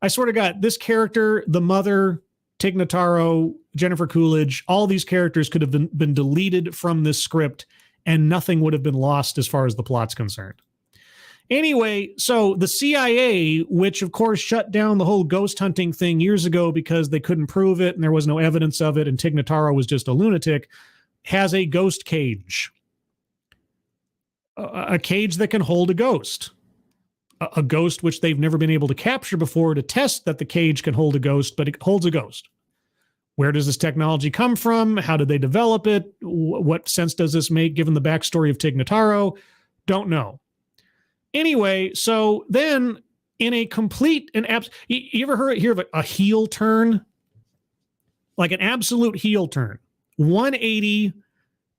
I swear to God, this character, the mother, Tig Notaro, Jennifer Coolidge, all these characters could have been deleted from this script, and nothing would have been lost as far as the plot's concerned. Anyway, so the CIA, which of course shut down the whole ghost hunting thing years ago because they couldn't prove it and there was no evidence of it, and Tig Notaro was just a lunatic, has a ghost cage. A cage that can hold a ghost. A ghost which they've never been able to capture before to test that the cage can hold a ghost, but it holds a ghost. Where does this technology come from? How did they develop it? What sense does this make given the backstory of Tig Notaro? Don't know. Anyway, so then in a complete and you ever hear of a heel turn? Like an absolute heel turn. 180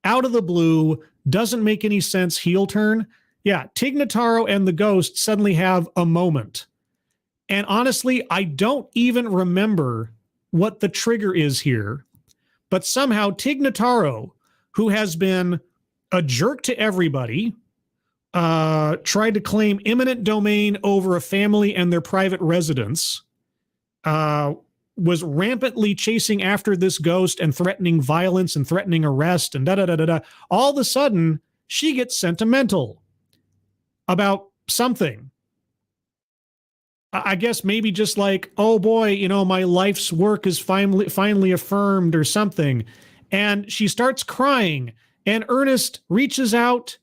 out of the blue, doesn't make any sense heel turn. Yeah, Tig Notaro and the ghost suddenly have a moment. And honestly, I don't even remember what the trigger is here. But somehow Tig Notaro, who has been a jerk to everybody, tried to claim eminent domain over a family and their private residence, was rampantly chasing after this ghost and threatening violence and threatening arrest and da-da-da-da-da. All of a sudden, she gets sentimental about something. I guess maybe just like, oh boy, you know, my life's work is finally affirmed or something. And she starts crying, and Ernest reaches out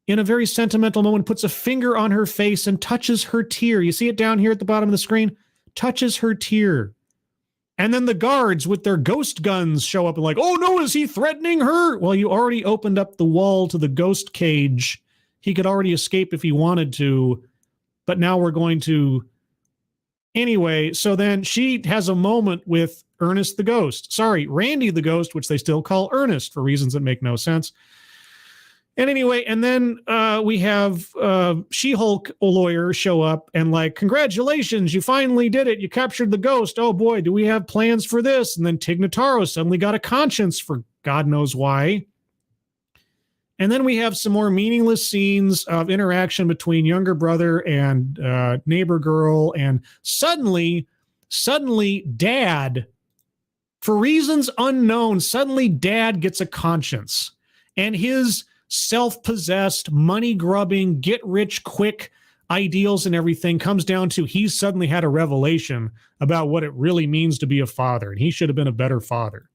in a very sentimental moment, puts a finger on her face and touches her tear. You see it down here at the bottom of the screen? Touches her tear. And then the guards with their ghost guns show up and like, oh no, is he threatening her? Well, you already opened up the wall to the ghost cage. He could already escape if he wanted to, but now we're going to... Anyway, so then she has a moment with Ernest the ghost. Sorry, Randy the ghost, which they still call Ernest for reasons that make no sense. And anyway, and then we have She-Hulk lawyer show up and like, congratulations, you finally did it. You captured the ghost. Oh boy, do we have plans for this? And then Tig Notaro suddenly got a conscience for God knows why. And then we have some more meaningless scenes of interaction between younger brother and neighbor girl. And suddenly dad, for reasons unknown, suddenly dad gets a conscience. And his self-possessed, money-grubbing, get-rich-quick ideals and everything comes down to he's suddenly had a revelation about what it really means to be a father, and he should have been a better father.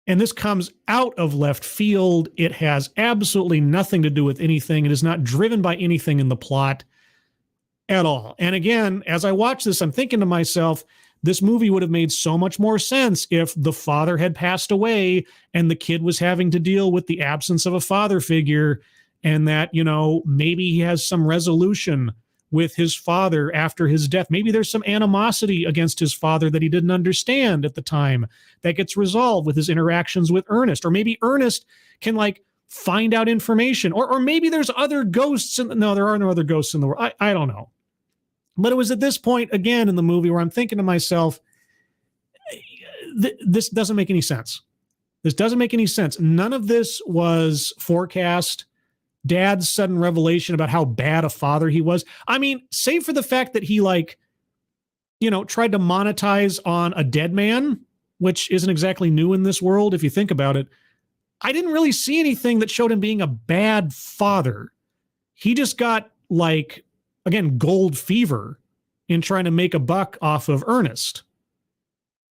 And this comes out of left field. It has absolutely nothing to do with anything. It is not driven by anything in the plot at all. And again, as I watch this, I'm thinking to myself, this movie would have made so much more sense if the father had passed away and the kid was having to deal with the absence of a father figure, and that, you know, maybe he has some resolution with his father after his death. Maybe there's some animosity against his father that he didn't understand at the time that gets resolved with his interactions with Ernest. Or maybe Ernest can like find out information, or maybe there's other ghosts. No, there are no other ghosts in the world. I don't know. But it was at this point, again, in the movie where I'm thinking to myself, this doesn't make any sense. This doesn't make any sense. None of this was forecast. Dad's sudden revelation about how bad a father he was. I mean, save for the fact that he, like, you know, tried to monetize on a dead man, which isn't exactly new in this world, if you think about it. I didn't really see anything that showed him being a bad father. He just got, like, again, gold fever in trying to make a buck off of Ernest.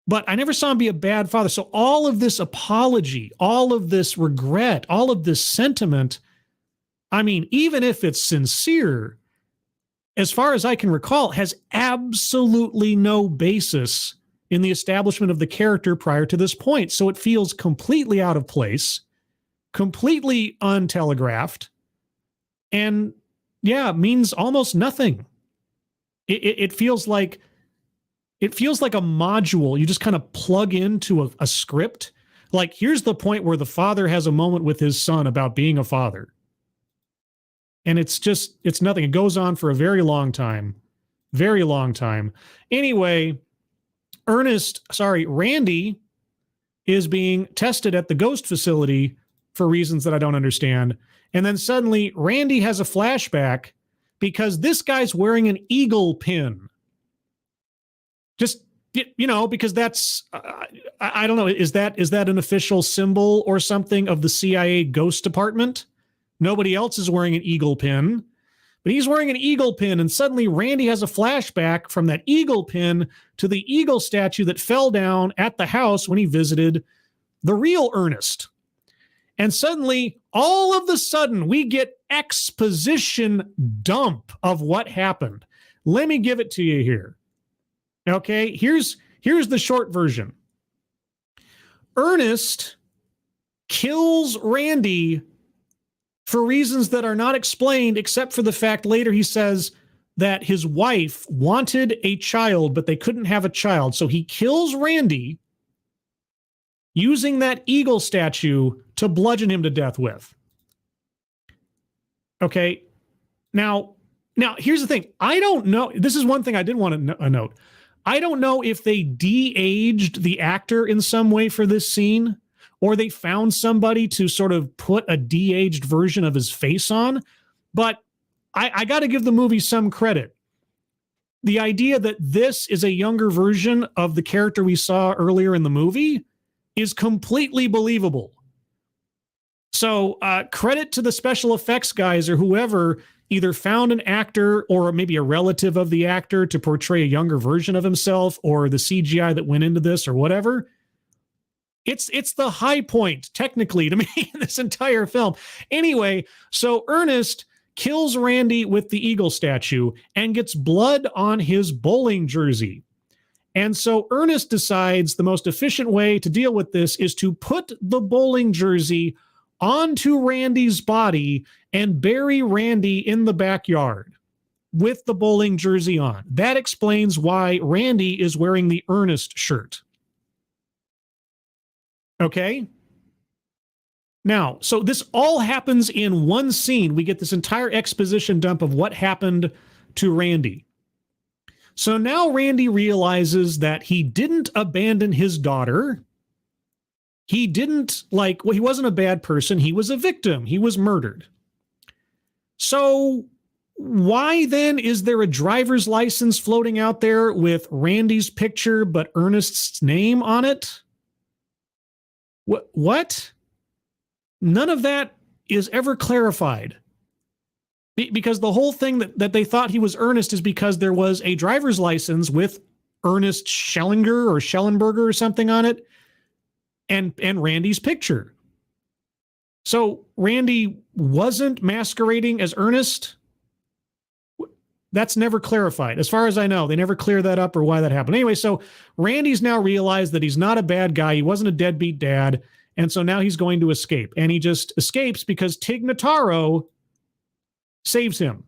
But I never saw him be a bad father. So all of this apology, all of this regret, all of this sentiment, I mean, even if it's sincere, as far as I can recall, has absolutely no basis in the establishment of the character prior to this point. So it feels completely out of place, completely untelegraphed, and yeah, means almost nothing. It feels like a module you just kind of plug into a script. Like, here's the point where the father has a moment with his son about being a father. And it's nothing. It goes on for a very long time. Very long time. Anyway, Randy is being tested at the ghost facility for reasons that I don't understand. And then suddenly Randy has a flashback because this guy's wearing an eagle pin. Just, because that's, I don't know, is that an official symbol or something of the CIA Ghost Department? Nobody else is wearing an eagle pin, but he's wearing an eagle pin, and suddenly Randy has a flashback from that eagle pin to the eagle statue that fell down at the house when he visited the real Ernest. And suddenly, all of a sudden, we get exposition dump of what happened. Let me give it to you here. Okay, here's the short version. Ernest kills Randy for reasons that are not explained, except for the fact later he says that his wife wanted a child, but they couldn't have a child. So he kills Randy using that eagle statue to bludgeon him to death with. Okay, now here's the thing. I don't know. This is one thing I did want to note. I don't know if they de-aged the actor in some way for this scene, or they found somebody to sort of put a de-aged version of his face on. But I got to give the movie some credit. The idea that this is a younger version of the character we saw earlier in the movie is completely believable. So credit to the special effects guys or whoever either found an actor or maybe a relative of the actor to portray a younger version of himself, or the CGI that went into this or whatever. It's the high point, technically, to me, in this entire film. Anyway, so Ernest kills Randy with the eagle statue and gets blood on his bowling jersey. And so Ernest decides the most efficient way to deal with this is to put the bowling jersey onto Randy's body and bury Randy in the backyard with the bowling jersey on. That explains why Randy is wearing the Ernest shirt. Okay? Now, so this all happens in one scene. We get this entire exposition dump of what happened to Randy. So now Randy realizes that he didn't abandon his daughter. He didn't he wasn't a bad person. He was a victim. He was murdered. So why then is there a driver's license floating out there with Randy's picture but Ernest's name on it? What? None of that is ever clarified. Because the whole thing that they thought he was Ernest is because there was a driver's license with Ernest Schellinger or Schellenberger or something on it, and Randy's picture. So Randy wasn't masquerading as Ernest? That's never clarified. As far as I know, they never clear that up or why that happened. Anyway, so Randy's now realized that he's not a bad guy. He wasn't a deadbeat dad. And so now he's going to escape. And he just escapes because Tig Notaro saves him.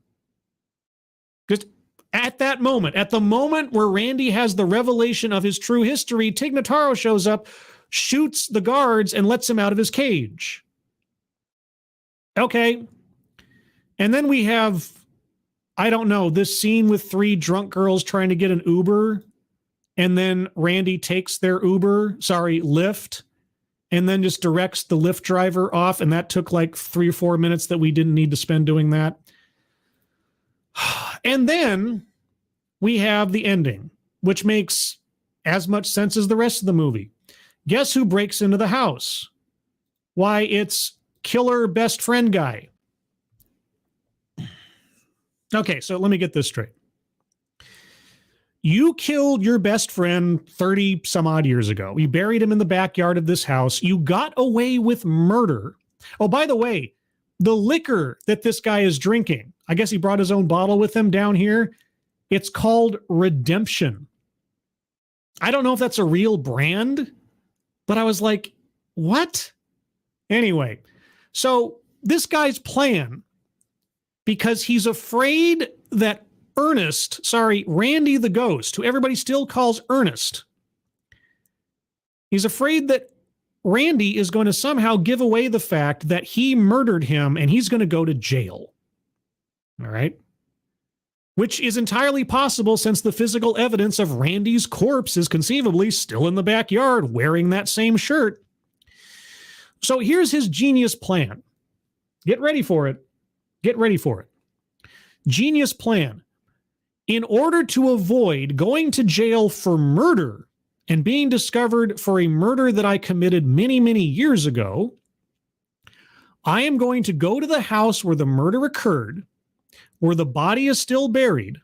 Just at that moment, at the moment where Randy has the revelation of his true history, Tig Notaro shows up, shoots the guards, and lets him out of his cage. Okay. And then we have, I don't know, this scene with three drunk girls trying to get an Uber. And then Randy takes their Lyft, and then just directs the Lyft driver off. And that took like 3 or 4 minutes that we didn't need to spend doing that. And then we have the ending, which makes as much sense as the rest of the movie. Guess who breaks into the house? Why, it's killer best friend guy. Okay, so let me get this straight. You killed your best friend 30 some odd years ago. You buried him in the backyard of this house. You got away with murder. Oh, by the way, the liquor that this guy is drinking, I guess he brought his own bottle with him down here. It's called Redemption. I don't know if that's a real brand, but I was like, what? Anyway, so this guy's plan, because he's afraid that Randy the ghost, who everybody still calls Ernest, he's afraid that Randy is going to somehow give away the fact that he murdered him and he's going to go to jail. All right. Which is entirely possible since the physical evidence of Randy's corpse is conceivably still in the backyard wearing that same shirt. So here's his genius plan. Get ready for it. Get ready for it. Genius plan. In order to avoid going to jail for murder and being discovered for a murder that I committed many, many years ago, I am going to go to the house where the murder occurred, where the body is still buried,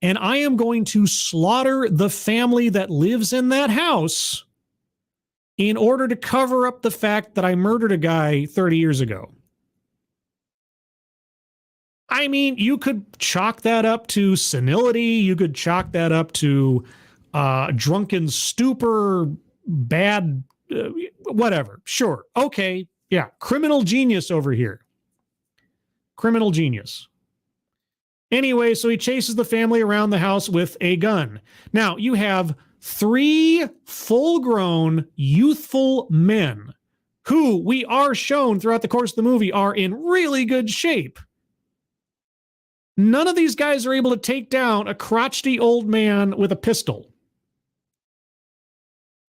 and I am going to slaughter the family that lives in that house in order to cover up the fact that I murdered a guy 30 years ago. I mean, you could chalk that up to senility. You could chalk that up to drunken stupor, bad, whatever. Sure. Okay. Yeah. Criminal genius over here. Criminal genius. Anyway, so he chases the family around the house with a gun. Now, you have 3 full-grown, youthful men who we are shown throughout the course of the movie are in really good shape. None of these guys are able to take down a crotchety old man with a pistol.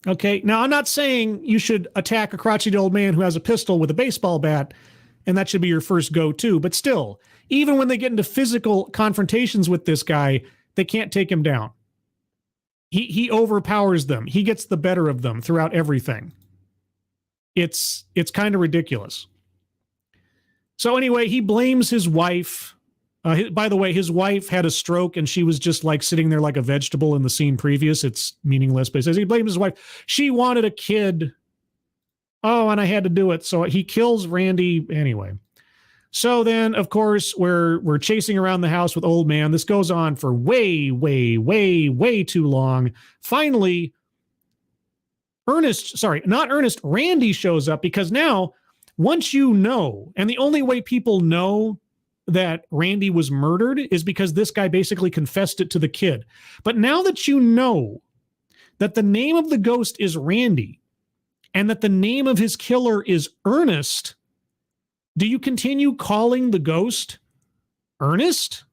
Okay, now I'm not saying you should attack a crotchety old man who has a pistol with a baseball bat, and that should be your first go-to, but still, even when they get into physical confrontations with this guy, they can't take him down. He overpowers them. He gets the better of them throughout everything. It's kind of ridiculous. So anyway, he blames his wife. By the way, his wife had a stroke and she was just like sitting there like a vegetable in the scene previous. It's meaningless, but he says he blames his wife. She wanted a kid. Oh, and I had to do it. So he kills Randy anyway. So then, of course, we're chasing around the house with old man. This goes on for way, way, way, way too long. Finally, Randy shows up because now, once you know, and the only way people know that Randy was murdered is because this guy basically confessed it to the kid. But now that you know that the name of the ghost is Randy and that the name of his killer is Ernest, do you continue calling the ghost Ernest?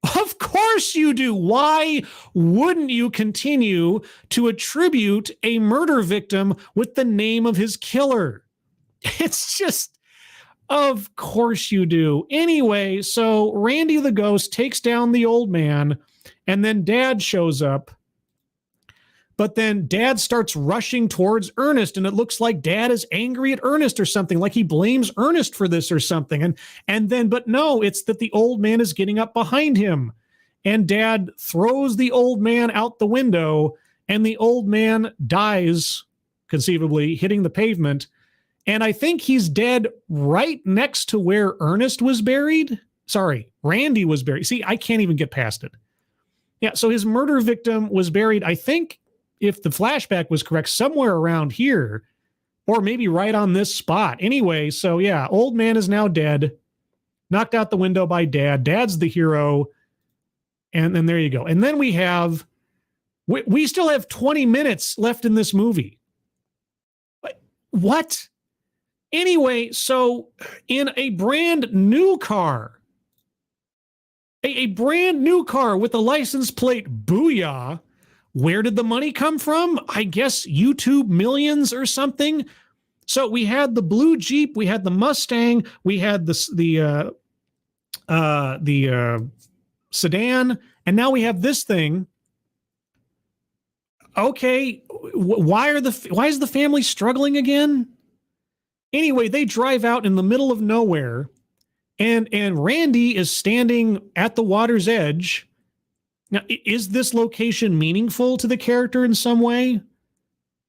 Of course you do. Why wouldn't you continue to attribute a murder victim with the name of his killer? It's just, of course you do. Anyway, so Randy the ghost takes down the old man, and then Dad shows up. But then Dad starts rushing towards Ernest, and it looks like Dad is angry at Ernest or something, like he blames Ernest for this or something. But no, it's that the old man is getting up behind him. And Dad throws the old man out the window, and the old man dies, conceivably, hitting the pavement. And I think he's dead right next to where Ernest was buried. Sorry, Randy was buried. See, I can't even get past it. Yeah, so his murder victim was buried, I think, if the flashback was correct, somewhere around here, or maybe right on this spot. Anyway, so yeah, old man is now dead, knocked out the window by Dad. Dad's the hero. And then there you go. And then we still have 20 minutes left in this movie. What? Anyway, so in a brand new car, a brand new car with the license plate Booyah, where did the money come from? I guess YouTube Millions or something. So we had the blue Jeep, we had the Mustang, we had the sedan, and now we have this thing. Okay, why is the family struggling again? Anyway, they drive out in the middle of nowhere, and Randy is standing at the water's edge. Now, is this location meaningful to the character in some way?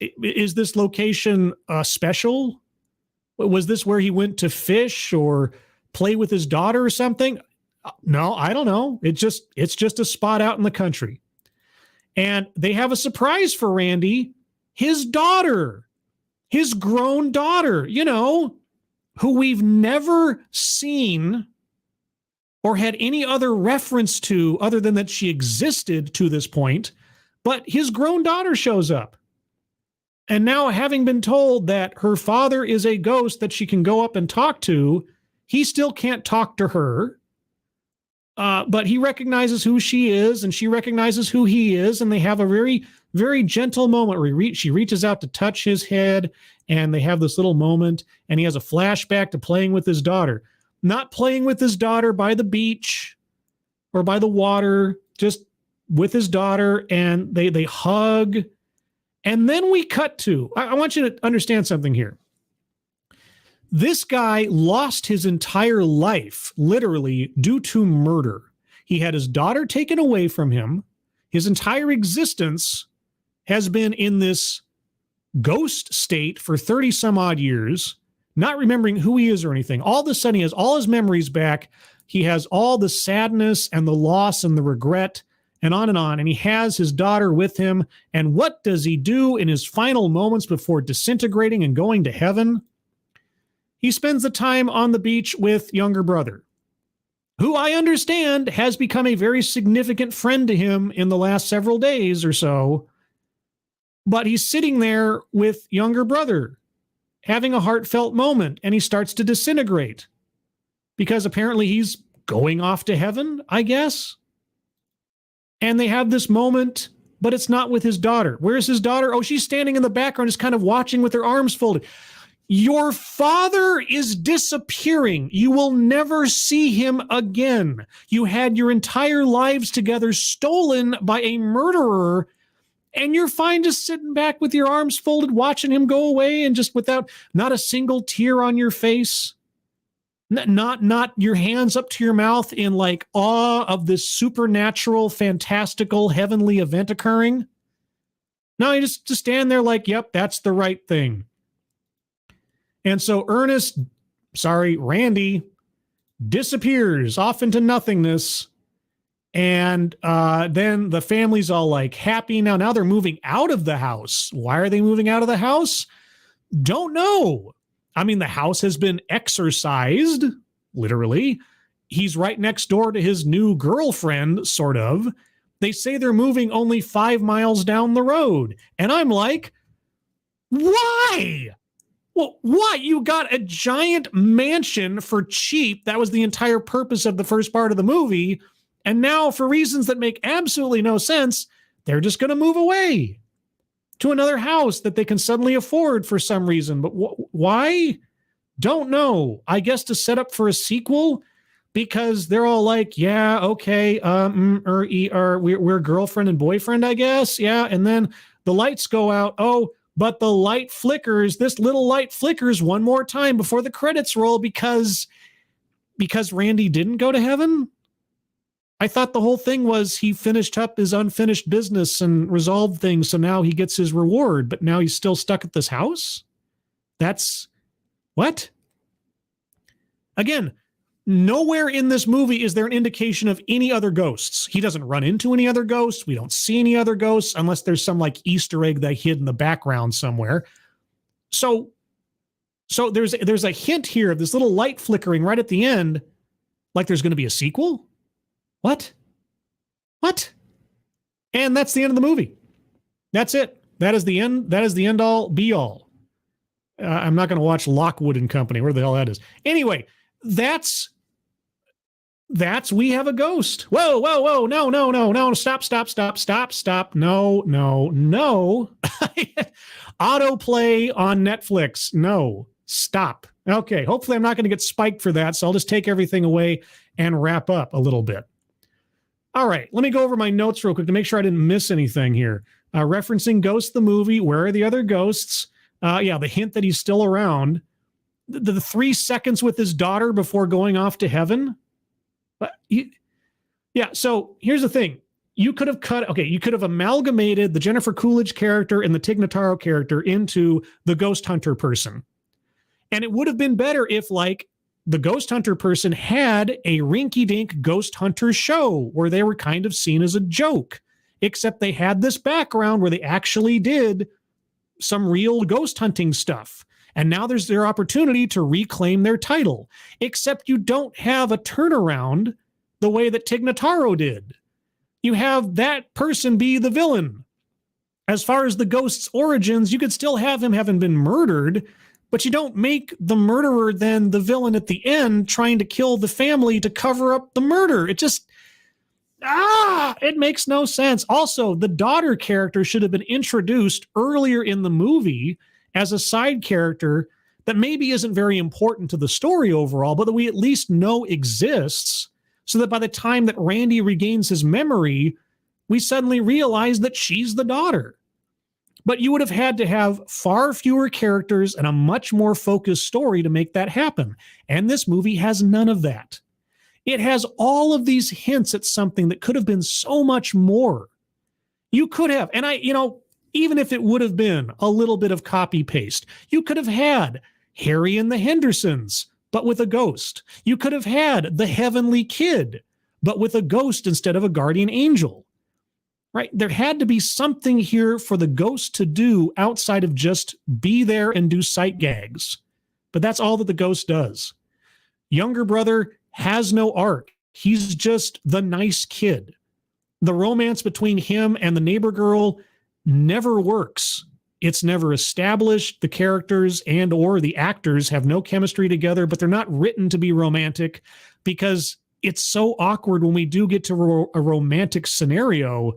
Is this location special? Was this where he went to fish or play with his daughter or something? No, I don't know. It's just a spot out in the country. And they have a surprise for Randy, his daughter, his grown daughter, who we've never seen or had any other reference to other than that she existed to this point, but his grown daughter shows up. And now, having been told that her father is a ghost that she can go up and talk to, he still can't talk to her, but he recognizes who she is and she recognizes who he is, and they have a very, very gentle moment where she reaches out to touch his head, and they have this little moment, and he has a flashback to playing with his daughter. Not playing with his daughter by the beach or by the water, just with his daughter, and they hug. And then we cut to, I want you to understand something here. This guy lost his entire life, literally, due to murder. He had his daughter taken away from him. His entire existence has been in this ghost state for 30 some odd years, not remembering who he is or anything. All of a sudden, he has all his memories back. He has all the sadness and the loss and the regret and on, and he has his daughter with him. And what does he do in his final moments before disintegrating and going to heaven? He spends the time on the beach with younger brother, who I understand has become a very significant friend to him in the last several days or so. But he's sitting there with younger brother, having a heartfelt moment, and he starts to disintegrate because apparently he's going off to heaven, I guess. And they have this moment, but it's not with his daughter. Where's his daughter? Oh, she's standing in the background, just kind of watching with her arms folded. Your father is disappearing. You will never see him again. You had your entire lives together stolen by a murderer, and you're fine just sitting back with your arms folded, watching him go away, and just without not a single tear on your face, not your hands up to your mouth in like awe of this supernatural, fantastical, heavenly event occurring. No, you just stand there like, yep, that's the right thing. And so Randy disappears off into nothingness. And then the family's all like happy. Now they're moving out of the house. Why are they moving out of the house? Don't know. I mean, the house has been exorcised, literally. He's right next door to his new girlfriend, sort of. They say they're moving only 5 miles down the road. And I'm like, why? Well, what? You got a giant mansion for cheap. That was the entire purpose of the first part of the movie. And now, for reasons that make absolutely no sense, they're just going to move away to another house that they can suddenly afford for some reason. But why? Don't know. I guess to set up for a sequel, because they're all like, yeah, okay, we're girlfriend and boyfriend, I guess. Yeah, and then the lights go out. Oh, but the light flickers. This little light flickers one more time before the credits roll because Randy didn't go to heaven. I thought the whole thing was he finished up his unfinished business and resolved things, so now he gets his reward, but now he's still stuck at this house? That's what? Again, nowhere in this movie is there an indication of any other ghosts. He doesn't run into any other ghosts. We don't see any other ghosts unless there's some like Easter egg they hid in the background somewhere. So there's a hint here of this little light flickering right at the end, like there's going to be a sequel. What? And that's the end of the movie. That's it. That is the end. That is the end all be all. I'm not going to watch Lockwood and Company, where the hell that is. Anyway, that's We Have a Ghost. Whoa. No. Stop. No. Autoplay on Netflix. No. Stop. Okay. Hopefully I'm not going to get spiked for that. So I'll just take everything away and wrap up a little bit. All right, let me go over my notes real quick to make sure I didn't miss anything here. Referencing Ghost the movie, where are the other ghosts? The hint that he's still around. The 3 seconds with his daughter before going off to heaven. So here's the thing. You could have amalgamated the Jennifer Coolidge character and the Tig Notaro character into the ghost hunter person. And it would have been better if, like, the ghost hunter person had a rinky-dink ghost hunter show where they were kind of seen as a joke, except they had this background where they actually did some real ghost hunting stuff. And now there's their opportunity to reclaim their title, except you don't have a turnaround the way that Tig Notaro did. You have that person be the villain. As far as the ghost's origins, you could still have him having been murdered, but you don't make the murderer then the villain at the end trying to kill the family to cover up the murder. It makes no sense. Also, the daughter character should have been introduced earlier in the movie as a side character that maybe isn't very important to the story overall, but that we at least know exists, so that by the time that Randy regains his memory, we suddenly realize that she's the daughter. But you would have had to have far fewer characters and a much more focused story to make that happen. And this movie has none of that. It has all of these hints at something that could have been so much more. You could have, and even if it would have been a little bit of copy paste, you could have had Harry and the Hendersons, but with a ghost. You could have had the Heavenly Kid, but with a ghost instead of a guardian angel. Right? There had to be something here for the ghost to do outside of just be there and do sight gags. But that's all that the ghost does. Younger brother has no arc. He's just the nice kid. The romance between him and the neighbor girl never works. It's never established. The characters and or the actors have no chemistry together, but they're not written to be romantic because it's so awkward when we do get to a romantic scenario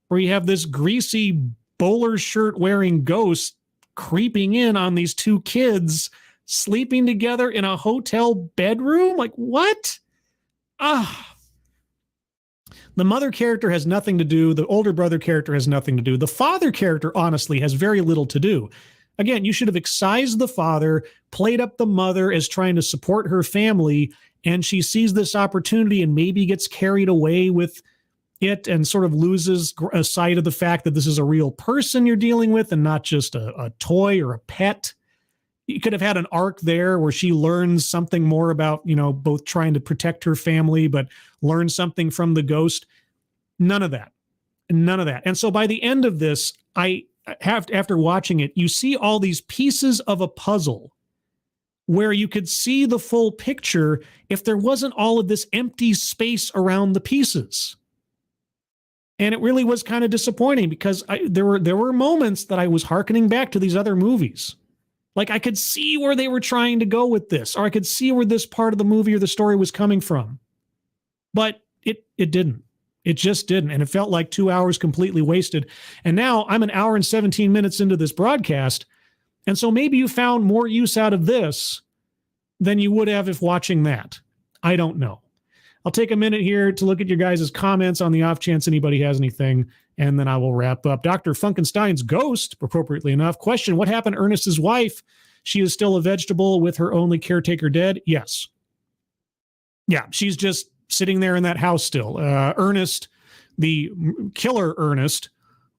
where you have this greasy bowler shirt wearing ghost creeping in on these two kids sleeping together in a hotel bedroom. Like, what? The mother character has nothing to do. The older brother character has nothing to do. The father character, honestly, has very little to do. Again, you should have excised the father, played up the mother as trying to support her family, and she sees this opportunity and maybe gets carried away with it and sort of loses a sight of the fact that this is a real person you're dealing with and not just a toy or a pet. You could have had an arc there where she learns something more about, both trying to protect her family, but learn something from the ghost. None of that. None of that. And so by the end of this, after watching it, you see all these pieces of a puzzle where you could see the full picture if there wasn't all of this empty space around the pieces. And it really was kind of disappointing because there were moments that I was hearkening back to these other movies. Like I could see where they were trying to go with this, or I could see where this part of the movie or the story was coming from. But it didn't. It just didn't. And it felt like 2 hours completely wasted. And now I'm an hour and 17 minutes into this broadcast. And so maybe you found more use out of this than you would have if watching that. I don't know. I'll take a minute here to look at your guys' comments on the off chance anybody has anything, and then I will wrap up. Dr. Funkenstein's ghost, appropriately enough. Question, what happened to Ernest's wife? She is still a vegetable with her only caretaker dead? Yes. Yeah, she's just sitting there in that house still. Ernest, the killer Ernest,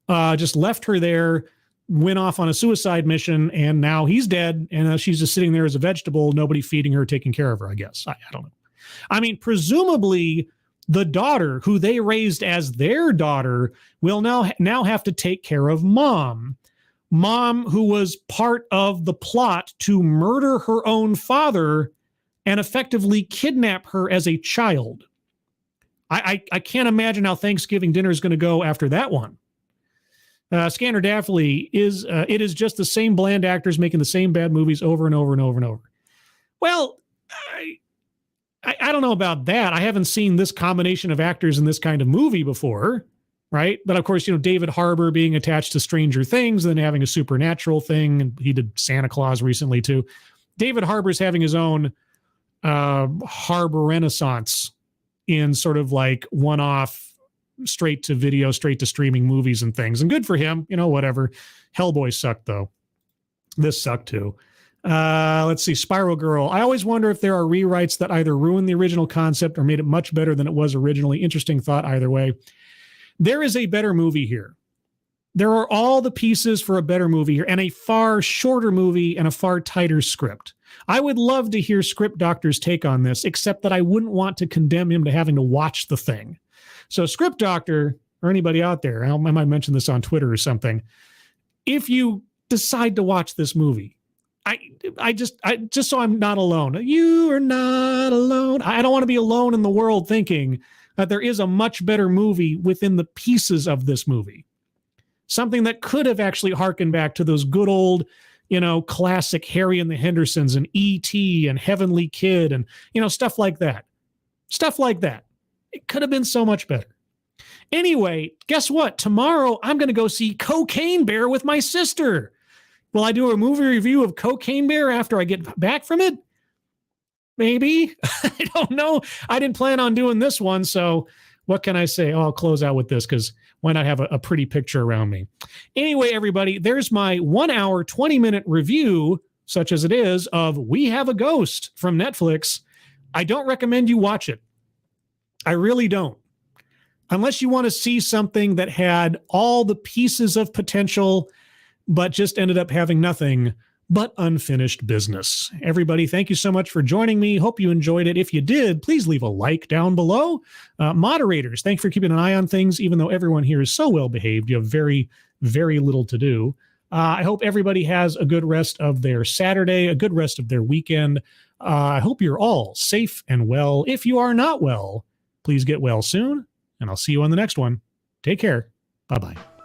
just left her there, went off on a suicide mission, and now he's dead, and she's just sitting there as a vegetable, nobody feeding her, taking care of her, I guess. I don't know. I mean, presumably the daughter who they raised as their daughter will now have to take care of mom, who was part of the plot to murder her own father and effectively kidnap her as a child. I can't imagine how Thanksgiving dinner is going to go after that one. Scanner Daffley it is just the same bland actors making the same bad movies over and over and over and over. Well, I don't know about that. I haven't seen this combination of actors in this kind of movie before, right? But of course, David Harbour being attached to Stranger Things, then having a supernatural thing, and he did Santa Claus recently too. David Harbour's having his own Harbour Renaissance in sort of like one-off, straight to video, straight to streaming movies and things. And good for him, whatever. Hellboy sucked though. This sucked too. Let's see, Spiral Girl. I always wonder if there are rewrites that either ruined the original concept or made it much better than it was originally. Interesting thought either way. There is a better movie here. There are all the pieces for a better movie here, and a far shorter movie and a far tighter script. I would love to hear Script Doctor's take on this, except that I wouldn't want to condemn him to having to watch the thing. So Script Doctor, or anybody out there, I might mention this on Twitter or something, if you decide to watch this movie, I just so I'm not alone. You are not alone. I don't want to be alone in the world thinking that there is a much better movie within the pieces of this movie. Something that could have actually harkened back to those good old, classic Harry and the Hendersons and E.T. and Heavenly Kid and, stuff like that. Stuff like that. It could have been so much better. Anyway, guess what? Tomorrow I'm going to go see Cocaine Bear with my sister. Will I do a movie review of Cocaine Bear after I get back from it? Maybe. I don't know. I didn't plan on doing this one, so what can I say? Oh, I'll close out with this because why not have a pretty picture around me? Anyway, everybody, there's my 1 hour, 20-minute review, such as it is, of We Have a Ghost from Netflix. I don't recommend you watch it. I really don't. Unless you want to see something that had all the pieces of potential, but just ended up having nothing but unfinished business. Everybody, thank you so much for joining me. Hope you enjoyed it. If you did, please leave a like down below. Moderators, thanks for keeping an eye on things. Even though everyone here is so well behaved, you have very, very little to do. I hope everybody has a good rest of their Saturday, a good rest of their weekend. I hope you're all safe and well. If you are not well, please get well soon, and I'll see you on the next one. Take care. Bye-bye.